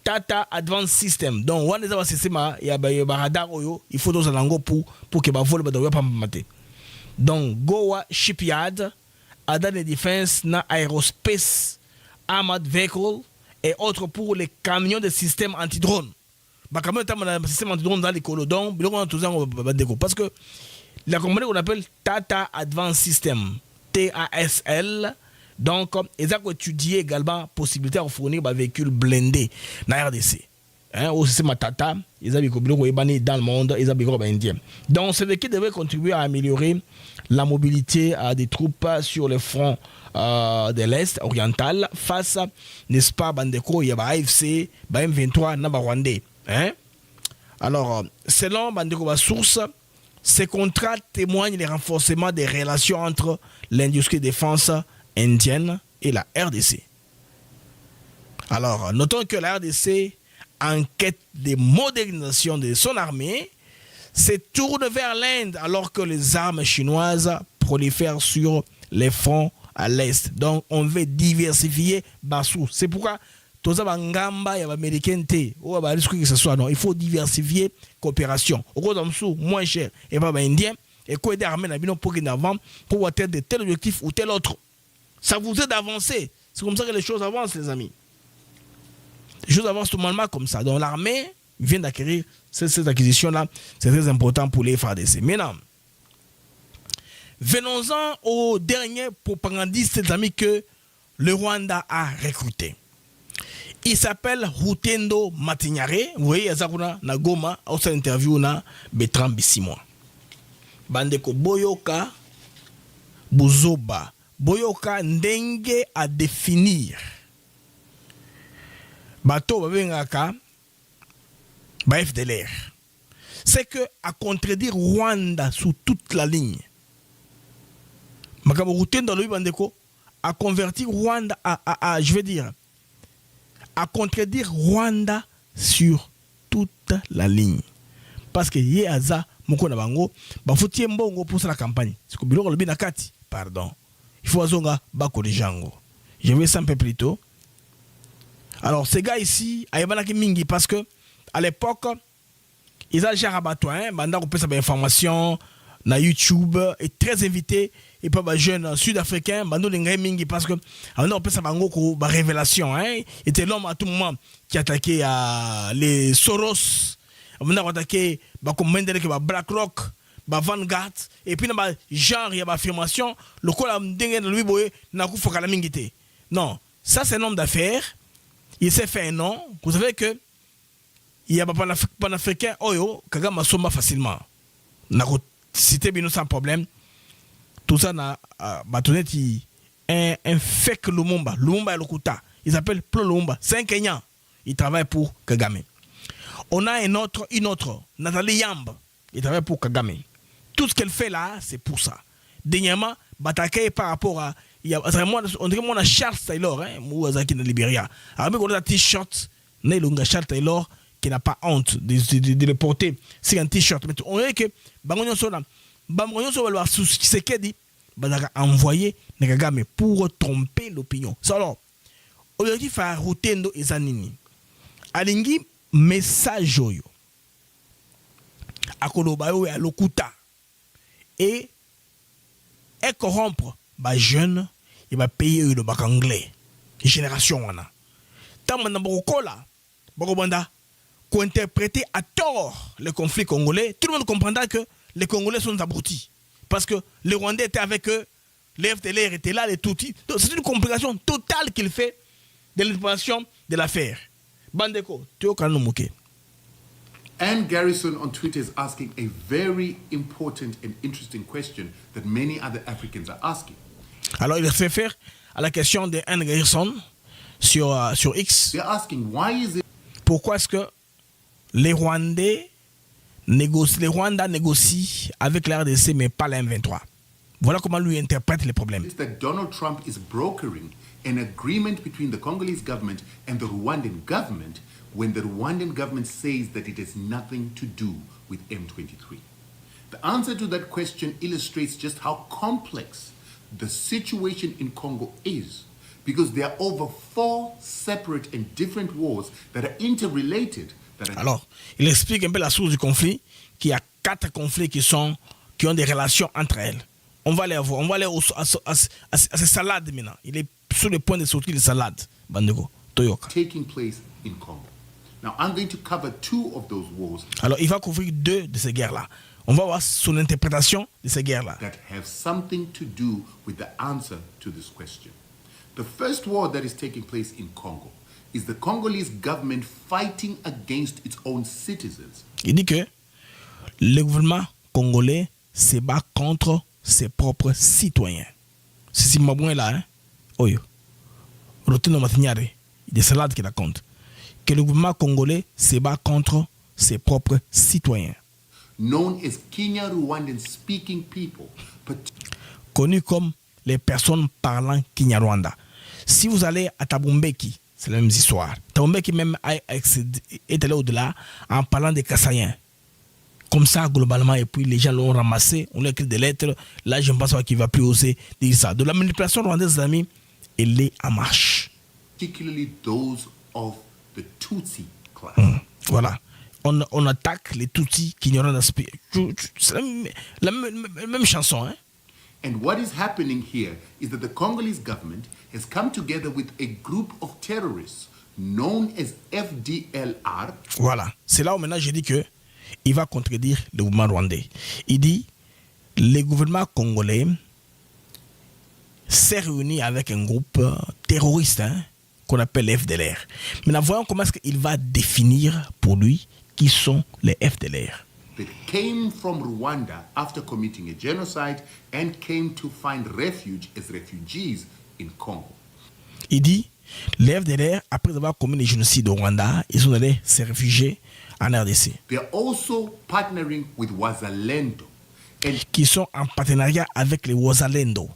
Tata Advanced System. Donc, on a un système, il y a un radar, il faut dans un langue pour que vol pas mater. Donc, Goa Shipyard, Adana Defense, na Aerospace, Armored Vehicle et autres pour les camions de système anti-drone. Le système anti-drone dans les colodons, parce que la compagnie qu'on appelle Tata Advanced System, TASL, donc ils ont étudié également la possibilité de fournir des véhicules blindés dans la RDC. Au système Tata, ils ont des dans le monde, ils ont des indiens. Donc c'est ce qui devrait contribuer à améliorer la mobilité des troupes sur le front de l'Est oriental face, n'est-ce pas, Bandeko, il y a AFC, M23, Naba Rwandais. Alors, selon Bandeko source, ces contrats témoignent des renforcements des relations entre l'industrie de défense indienne et la RDC. Alors, notons que la RDC, en quête de modernisation de son armée, se tourne vers l'Inde alors que les armes chinoises prolifèrent sur les fronts à l'Est. Donc, on veut diversifier Bassou. C'est pourquoi il faut diversifier coopération. Au moins cher et pas indien, et quoi aider l'armée pour qu'il avance, pour atteindre tel objectif ou tel autre. Ça vous aide à avancer. C'est comme ça que les choses avancent, les amis. Les choses avancent tout normalement comme ça. Donc l'armée vient d'acquérir cette acquisition-là. C'est très important pour les FARDC. Maintenant, venons-en au dernier propagandiste, les amis, que le Rwanda a recruté. Il s'appelle Rutendo Matignare. Vous voyez, Yazakuna Nagoma, au sein interview na Bertrand Bisimwa. Bandeko Boyoka Buzoba. Boyoka ndenge à définir. Bato babengaka ba FDLR. C'est que à contredire Rwanda sous toute la ligne. Makabo Rutendo lui bandeko à convertir Rwanda à je veux dire à contredire Rwanda sur toute la ligne. Parce que Yeaza moko na bango ba futie mbongo pour la campagne. C'est que biloko lobi na kati, pardon. Il faut azonga bako de jango. Je vais ça un peu plus tôt. Alors ces gars ici, ayebana ki mingi parce que à l'époque ils ont déjà rabattu banda ko pesa ba information na YouTube et très invité et pas ba jeune sud-africain bando linga mingi parce que on pesa bango ko ba révélation était l'homme à tout moment qui attaquait les Soros, on a attaqué ba ko Mendele ke ba BlackRock, ba Vanguard et puis na ba genre il y a ba affirmation le ko la ndenge na lui boye na ku fokala mingi té. Non, ça c'est un homme d'affaires. Il s'est fait un nom. Vous savez que il y a pas panafricain oyo Kagame Somba facilement. Na cité bino sans problème. Tout ça na batoneti un fake Lumumba et Lokuta. Ils s'appellent Pro Lumumba. C'est un Kenyan. Il travaille pour Kagame. On a une autre, Nathalie Yamb. Il travaille pour Kagame. Tout ce qu'elle fait là, c'est pour ça. Dernièrement, Batake par rapport à on dirait mon Charles Taylor, Mouazaki de Libéria. Alors, on a un t-shirt, Charles Taylor, qui n'a pas honte de le porter. C'est un t-shirt. Mais on dirait que Bangonyo Sona, ce qu'elle dit, envoyé Kagame pour tromper l'opinion. Alors, objectif à Rutendo et Zanini. Alingi, message yo. Akolobayo et Lokuta. Et corrompre les jeunes, il va payer le bac anglais. Génération wana. Tant que Bokola, Bokobanda, qu'on interpréter à tort le conflit congolais, tout le monde comprendra que les Congolais sont abrutis. Parce que les Rwandais étaient avec eux, les FDLR étaient là, les Tutsis. Donc c'est une complication totale qu'il fait de l'exploitation de l'affaire. Bandeko, tu es au canon moqué. Anne Garrison on Twitter is asking a very important and interesting question that many other Africans are asking. Alors, il se réfère à la question de Anne Garrison sur X. They're asking why is it. Pourquoi est-ce que les Rwandais négocient avec la RDC mais pas la M23? Voilà comment lui interprète les problèmes. It's that Donald Trump is brokering an agreement between the Congolese government and the Rwandan government when the Rwandan government says that it has nothing to do with M23. The answer to that question illustrates just how complex the situation in Congo is, because there are over 4 separate and different wars that are interrelated. Alors, il explique un peu la source du conflit, qu'il y a 4 conflits qui ont des relations entre elles. On va aller voir, on va aller à ces salades maintenant. Il est sur le point de sortir les salades, Bandego, Toyoka. Taking place in Congo. Now, I'm going to cover 2 of those wars. Alors, il va couvrir 2 de ces guerres-là. On va voir son interprétation de ces guerres-là. That have something to do with the answer to this question. The first war that is taking place in Congo is the Congolese government fighting against its own citizens. Il dit que le gouvernement congolais se bat contre ses propres citoyens. C'est si mabouin là, hein? Oyo. Rotino Matignare, des salades qui racontent. Que le gouvernement congolais se bat contre ses propres citoyens. Known as Kinyarwandan speaking people. Connus comme les personnes parlant Kinyarwanda. Si vous allez à Tabumbeki, c'est la même histoire. Tabumbeki même est allé au-delà en parlant des Kassaïens. Comme ça, globalement, et puis les gens l'ont ramassé, on a écrit des lettres. Là, je ne pense pas qu'il ne va plus oser dire ça. De la manipulation rwandaise, amis, elle est en marche. Particularly those of the Tutsi class. Voilà. on attaque les Tutsis qui ignorent l'aspect. C'est la même chanson. Hein? And what is happening here is that the Congolese government has come together with a group of terrorists known as FDLR. Voilà, c'est là où maintenant je dis que il va contredire le gouvernement rwandais. Il dit le gouvernement congolais s'est réuni avec un groupe terroriste qu'on appelle les FDLR. Maintenant, voyons comment est-ce qu'il va définir pour lui qui sont les FDLR. That came from Rwanda after committing a genocide and came to find refuge as refugees in Congo. Il dit, les FDLR, après avoir commis le génocide au Rwanda, ils sont allés se réfugier en RDC. They are also partnering with Wazalendo. Qui sont en partenariat avec les Wazalendo.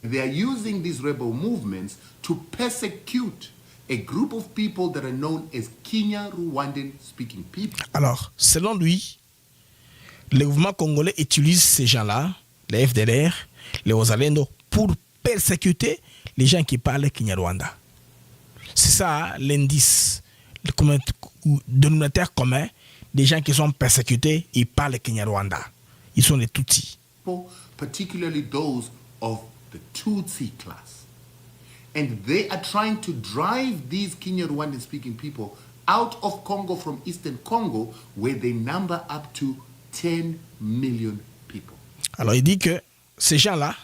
They are using these rebel movements to persecute a group of people that are known as Kenya-Rwandan speaking people. Alors, selon lui, le gouvernement congolais utilise ces gens-là, les FDLR, les Wazalendo, pour persécuter les gens qui parlent Kinyarwanda. C'est ça l'indice, le dénominateur commun des gens qui sont persécutés, ils parlent Kinyarwanda. Ils sont les Tutsis. Particularly those of the Tutsi class. And they are trying to drive these Kinyarwandan speaking people out of Congo from Eastern Congo, where they number up to 10 million people. Alors il dit que ces gens-là,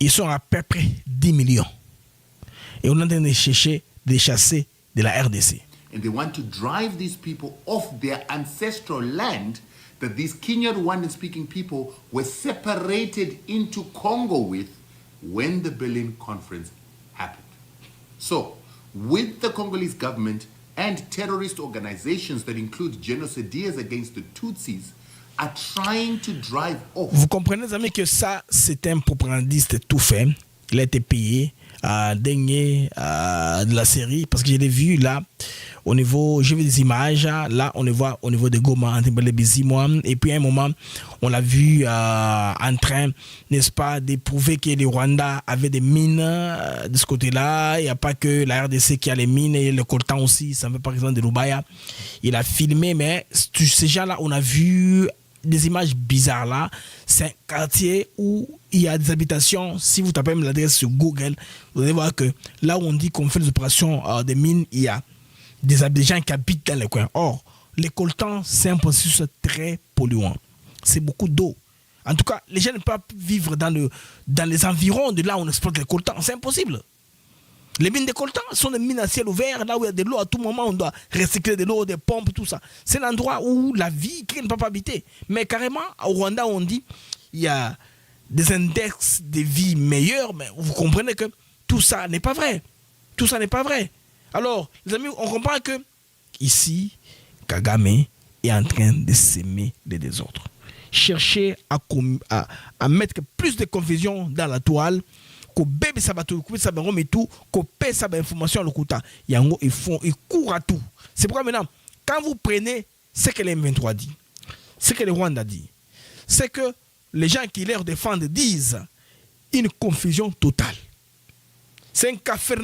ils sont à peu près 10 millions. Et on est en train de chercher, de chasser de la RDC. And they want to drive these people off their ancestral land that these Kinyarwandan speaking people were separated into Congo with when the Berlin Conference happened. So, with the Congolese government and terrorist organizations that include genocides against the Tutsis are trying to drive off. Vous comprenez, amis, que ça, c'est un propagandiste tout fait. Il a été payé dernier de la série parce que je l'ai vu là au niveau, j'ai vu des images là on le voit au niveau de Goma et puis à un moment on l'a vu en train, n'est-ce pas, d'éprouver que le Rwanda avait des mines de ce côté-là. Il n'y a pas que la RDC qui a les mines, et le coltan aussi, ça fait par exemple de Lubaya. Il a filmé, mais ces gens-là, on a vu des images bizarres là. C'est un quartier où il y a des habitations. Si vous tapez l'adresse sur Google, vous allez voir que là où on dit qu'on fait des opérations de mines, il y a des gens qui habitent dans les coins. Or, les coltans, c'est un processus très polluant. C'est beaucoup d'eau. En tout cas, les gens ne peuvent pas vivre dans les environs de là où on exploite les coltans. C'est impossible. Les mines de coltan sont des mines à ciel ouvert, là où il y a de l'eau à tout moment, on doit recycler de l'eau, des pompes, tout ça. C'est l'endroit où la vie, qui ne peut pas habiter. Mais carrément, au Rwanda, on dit il y a des index de vie meilleurs, mais vous comprenez que tout ça n'est pas vrai. Tout ça n'est pas vrai. Alors, les amis, on comprend que ici, Kagame est en train de s'aimer les désordres. Chercher à mettre plus de confusion dans la toile, ko bébé sabato ko ça bango mais tout ko paie ça information le kuta yango ils courent à tout. C'est pourquoi maintenant quand vous prenez ce que les M23 dit, ce que les Rwanda dit, c'est que les gens qui les défendent disent une confusion totale. C'est un café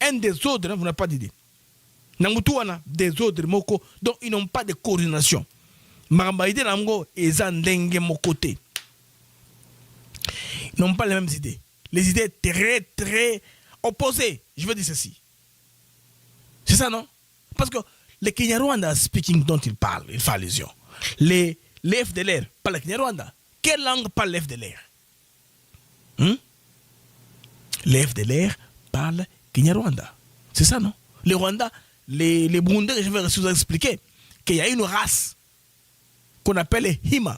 un désordre, vous n'avez pas d'idée. Namutuana désordre moko, donc ils n'ont pas de coordination. Marambaïde nango et zandenge mon côté. Ils n'ont pas les mêmes idées. Les idées très, très opposées. Je veux dire ceci. C'est ça, non? Parce que les Kinyarwanda speaking dont il parle, il fait allusion. Les FDLR parlent le Kinyarwanda. Quelle langue parle les FDLR? Les FDLR parlent Kinyarwanda. C'est ça, non? Les Rwandais, les Burundais, je vais vous expliquer qu'il y a une race qu'on appelle les Hima.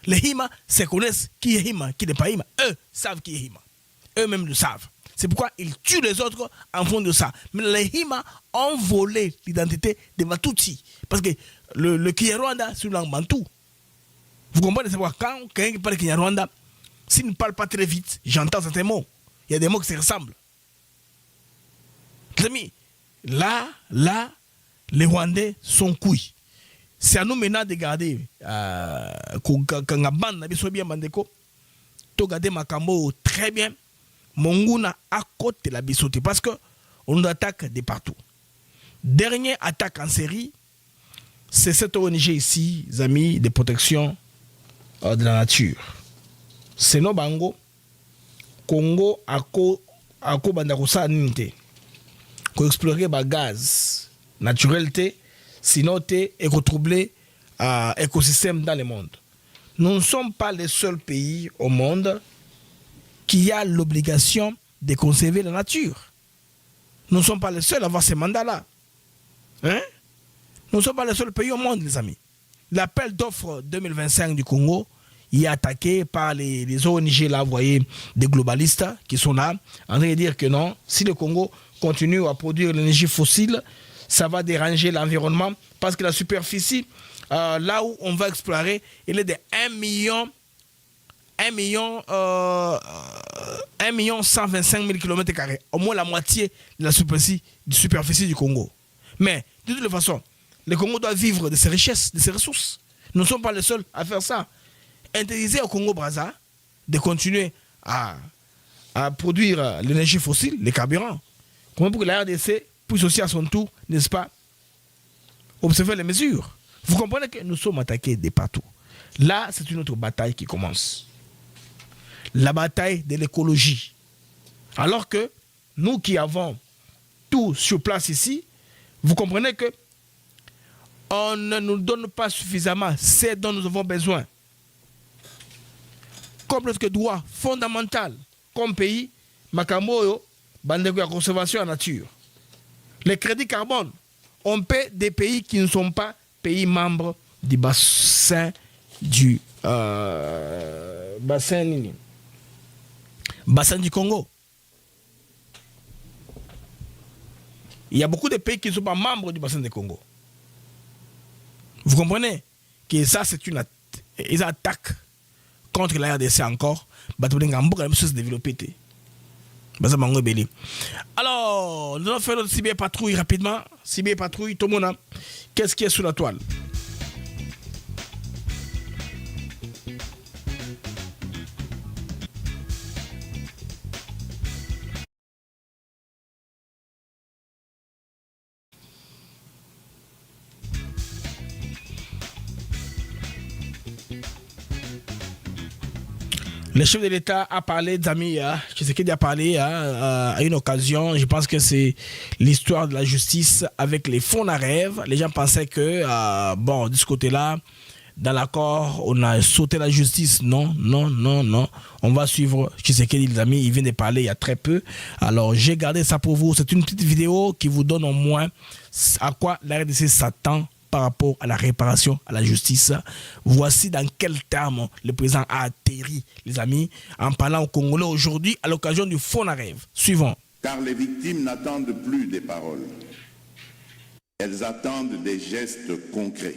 Les Hima se connaissent qui est Hima, qui n'est pas Hima. Eux savent qui est Hima. Eux-mêmes le savent. C'est pourquoi ils tuent les autres en fond de ça. Mais les Hima ont volé l'identité des Batutsi. Parce que le Kinyarwanda, c'est une langue bantou. Vous comprenez? C'est pourquoi quand quelqu'un parle Kinyarwanda, s'il ne parle pas très vite, j'entends certains mots. Il y a des mots qui se ressemblent. Les amis, là, les Rwandais sont couilles. C'est à nous maintenant de garder quand on bande bien bandeko to garder makambo très bien monguna à côté la bisote parce que on nous attaque de partout. Dernière attaque en série c'est cette ONG ici, les amis, de protection de la nature. C'est nos bango. Congo ako banda kosa ninte. Ko explorer ba gaz naturel te, sinon te et ko troubler écosystème dans le monde. Nous ne sommes pas les seuls pays au monde qui a l'obligation de conserver la nature. Nous ne sommes pas les seuls à avoir ces mandats-là. Hein? Nous ne sommes pas les seuls pays au monde, les amis. L'appel d'offres 2025 du Congo est attaqué par les ONG, là, vous voyez, des globalistes qui sont là, en train de dire que non, si le Congo continue à produire l'énergie fossile, ça va déranger l'environnement parce que la superficie, là où on va explorer, elle est de 1 125 000 km², au moins la moitié de la superficie du Congo. Mais de toute façon, le Congo doit vivre de ses richesses, de ses ressources. Nous ne sommes pas les seuls à faire ça. Interdisez au Congo-Brazza de continuer à produire l'énergie fossile, les carburants. Comment pour que la RDC puisse aussi à son tour, n'est-ce pas, observer les mesures. Vous comprenez que nous sommes attaqués de partout. Là, c'est une autre bataille qui commence. La bataille de l'écologie. Alors que nous qui avons tout sur place ici, vous comprenez que on ne nous donne pas suffisamment ce dont nous avons besoin. Comme le droit fondamental, comme pays, Makamoyo, Bandego la conservation de la nature. Les crédits carbone, on paie des pays qui ne sont pas pays membres du bassin du bassin du Congo. Il y a beaucoup de pays qui ne sont pas membres du bassin du Congo. Vous comprenez que ça, c'est une attaque contre la RDC encore. Alors, nous allons faire notre cyberpatrouille rapidement. Cyberpatrouille, tout le monde, qu'est-ce qui est sous la toile? Le chef de l'État a parlé, d'amis, Tshisekedi a parlé à une occasion, je pense que c'est l'histoire de la justice avec les fonds Narev. Les gens pensaient que, bon, de ce côté-là, dans l'accord, on a sauté la justice. Non. On va suivre Tshisekedi, les amis, il vient de parler il y a très peu. Alors, j'ai gardé ça pour vous. C'est une petite vidéo qui vous donne au moins à quoi la RDC s'attend par rapport à la réparation, à la justice. Voici dans quel terme le président a atterri, les amis, en parlant aux Congolais aujourd'hui à l'occasion du Fonds Narev. Suivant. Car les victimes n'attendent plus des paroles. Elles attendent des gestes concrets.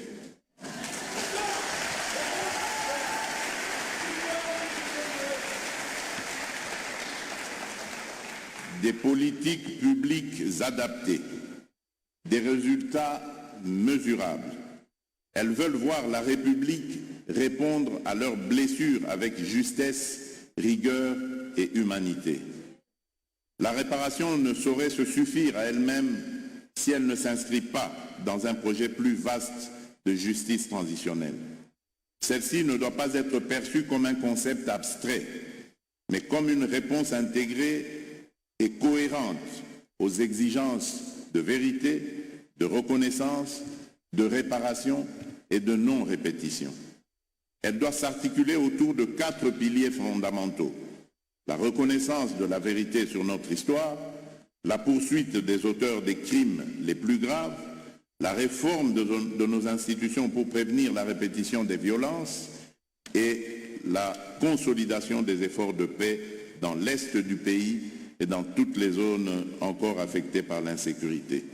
Des politiques publiques adaptées. Des résultats mesurables. Elles veulent voir la République répondre à leurs blessures avec justesse, rigueur et humanité. La réparation ne saurait se suffire à elle-même si elle ne s'inscrit pas dans un projet plus vaste de justice transitionnelle. Celle-ci ne doit pas être perçue comme un concept abstrait, mais comme une réponse intégrée et cohérente aux exigences de vérité, de reconnaissance, de réparation et de non-répétition. Elle doit s'articuler autour de 4 piliers fondamentaux. La reconnaissance de la vérité sur notre histoire, la poursuite des auteurs des crimes les plus graves, la réforme de nos institutions pour prévenir la répétition des violences et la consolidation des efforts de paix dans l'est du pays et dans toutes les zones encore affectées par l'insécurité.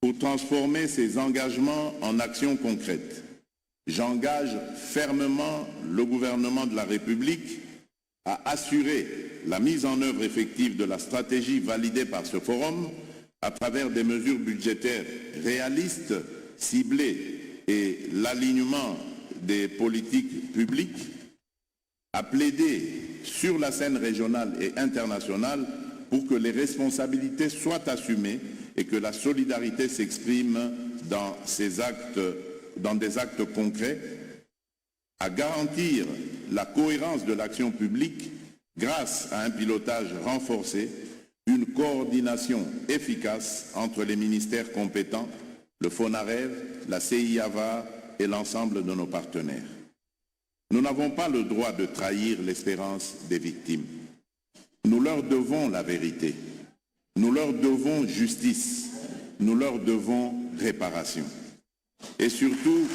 Pour transformer ces engagements en actions concrètes, j'engage fermement le gouvernement de la République à assurer la mise en œuvre effective de la stratégie validée par ce forum à travers des mesures budgétaires réalistes, ciblées et l'alignement des politiques publiques, à plaider sur la scène régionale et internationale pour que les responsabilités soient assumées et que la solidarité s'exprime dans des actes concrets, à garantir la cohérence de l'action publique grâce à un pilotage renforcé, une coordination efficace entre les ministères compétents, le FONAREV, la CIAVA et l'ensemble de nos partenaires. Nous n'avons pas le droit de trahir l'espérance des victimes. Nous leur devons la vérité. Nous leur devons justice. Nous leur devons réparation. Et surtout,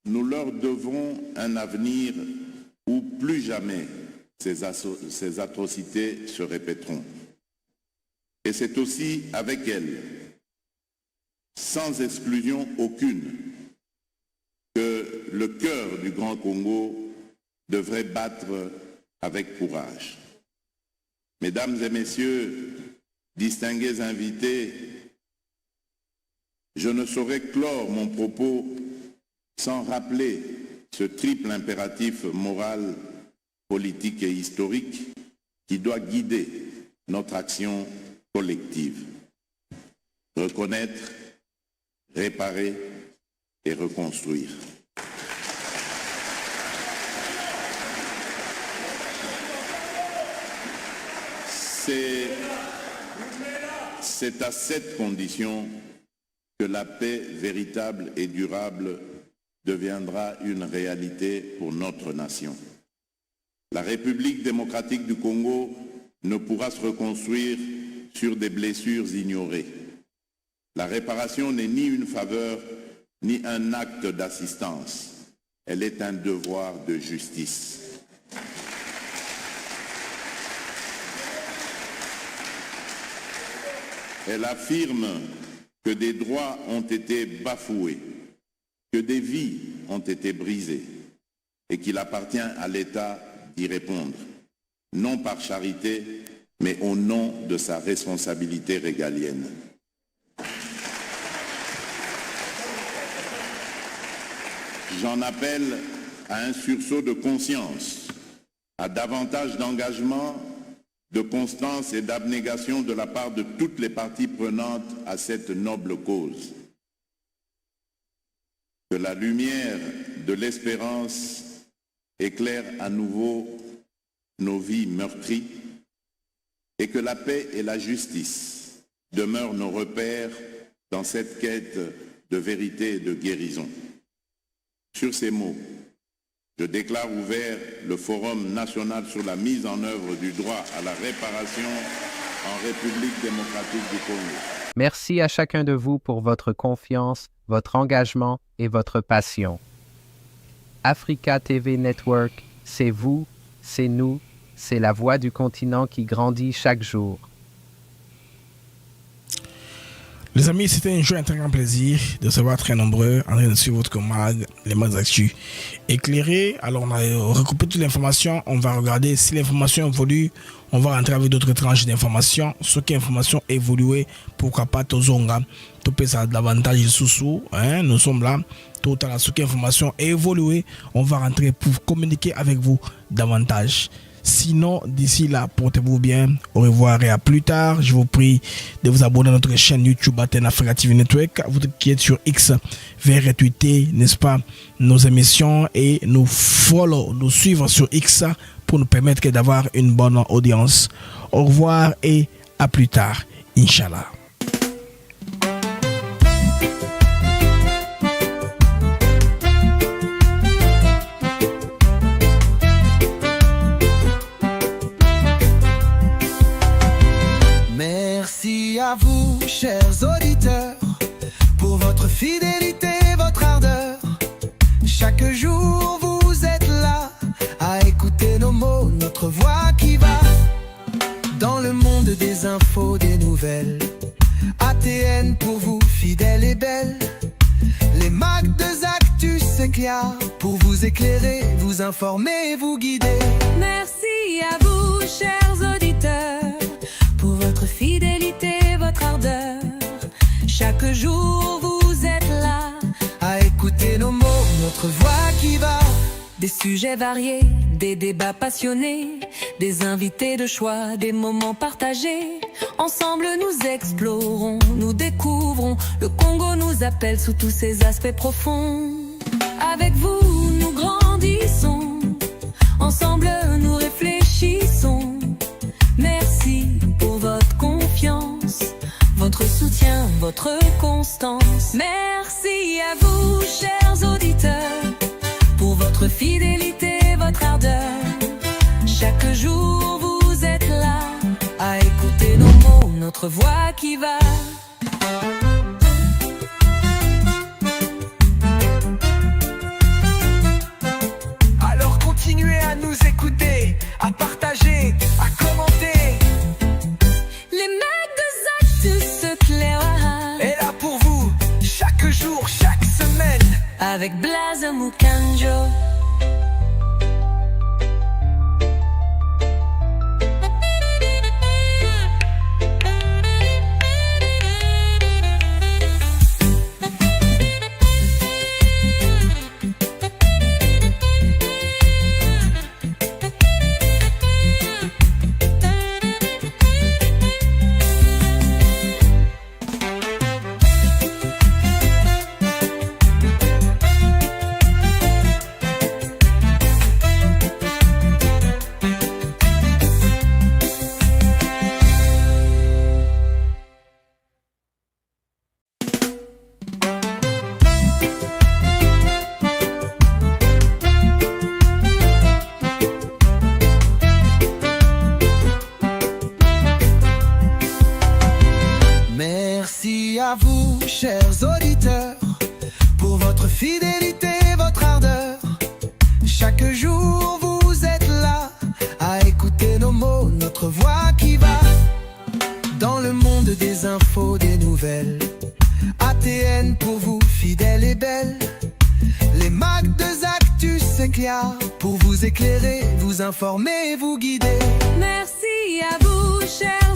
nous leur devons un avenir où plus jamais ces atrocités se répéteront. Et c'est aussi avec elles, sans exclusion aucune, que le cœur du Grand Congo devrait battre avec courage. Mesdames et messieurs, distingués invités, je ne saurais clore mon propos sans rappeler ce triple impératif moral, politique et historique qui doit guider notre action collective. Reconnaître, réparer et reconstruire. C'est à cette condition que la paix véritable et durable deviendra une réalité pour notre nation. La République démocratique du Congo ne pourra se reconstruire sur des blessures ignorées. La réparation n'est ni une faveur, ni un acte d'assistance. Elle est un devoir de justice. Elle affirme que des droits ont été bafoués, que des vies ont été brisées et qu'il appartient à l'État d'y répondre, non par charité, mais au nom de sa responsabilité régalienne. J'en appelle à un sursaut de conscience, à davantage d'engagement, de constance et d'abnégation de la part de toutes les parties prenantes à cette noble cause. Que la lumière de l'espérance éclaire à nouveau nos vies meurtries et que la paix et la justice demeurent nos repères dans cette quête de vérité et de guérison. Sur ces mots, je déclare ouvert le Forum national sur la mise en œuvre du droit à la réparation en République démocratique du Congo. Merci à chacun de vous pour votre confiance, votre engagement et votre passion. Africa TV Network, c'est vous, c'est nous, c'est la voix du continent qui grandit chaque jour. Les amis, c'était un jeu, un très grand plaisir de se voir très nombreux en train de suivre votre mag, les modes actus éclairés. Alors, on a recoupé toute l'information. On va regarder si l'information évolue. On va rentrer avec d'autres tranches d'informations. Ce qui est information évoluée, pourquoi pas Tozonga, topé ça davantage sous. Nous sommes là. Tout à l'heure, ce qui est information évoluée, on va rentrer pour communiquer avec vous davantage. Sinon, d'ici là, portez-vous bien. Au revoir et à plus tard. Je vous prie de vous abonner à notre chaîne YouTube Athènes Africa TV Network. Vous qui êtes sur X, vers retweeter, n'est-ce pas, nos émissions et nous follow, nous suivre sur X pour nous permettre d'avoir une bonne audience. Au revoir et à plus tard. Inch'Allah. Merci à vous, chers auditeurs, pour votre fidélité, votre ardeur. Chaque jour, vous êtes là à écouter nos mots, notre voix qui va dans le monde des infos, des nouvelles. ATN pour vous, fidèle et belle. Les mags de Actus s'éclairent pour vous éclairer, vous informer, vous guider. Merci à vous, chers auditeurs, pour votre fidélité, votre ardeur. Chaque jour, vous êtes là à écouter nos mots, notre voix qui va Des sujets variés, des débats passionnés, des invités de choix, des moments partagés. Ensemble nous explorons, nous découvrons. Le Congo nous appelle sous tous ses aspects profonds. Avec vous nous grandissons, ensemble nous réfléchissons. Merci pour votre confiance, votre soutien, votre constance. Merci à vous, chers auditeurs, pour votre fidélité, votre ardeur. Chaque jour vous êtes là, à écouter nos mots, notre voix qui va. Alors continuez à nous écouter, à partager, à commenter. Les mecs de Zactus se clairera est là pour vous, chaque jour, chaque semaine. Avec Blaise Mukanjo. Merci à vous, chers auditeurs, pour votre fidélité, votre ardeur. Chaque jour vous êtes là, à écouter nos mots, notre voix qui va. Dans le monde des infos, des nouvelles, ATN pour vous, fidèle et belle. Les Macs de Zactus s'éclairent pour vous éclairer, vous informer, vous guider. Merci à vous, chers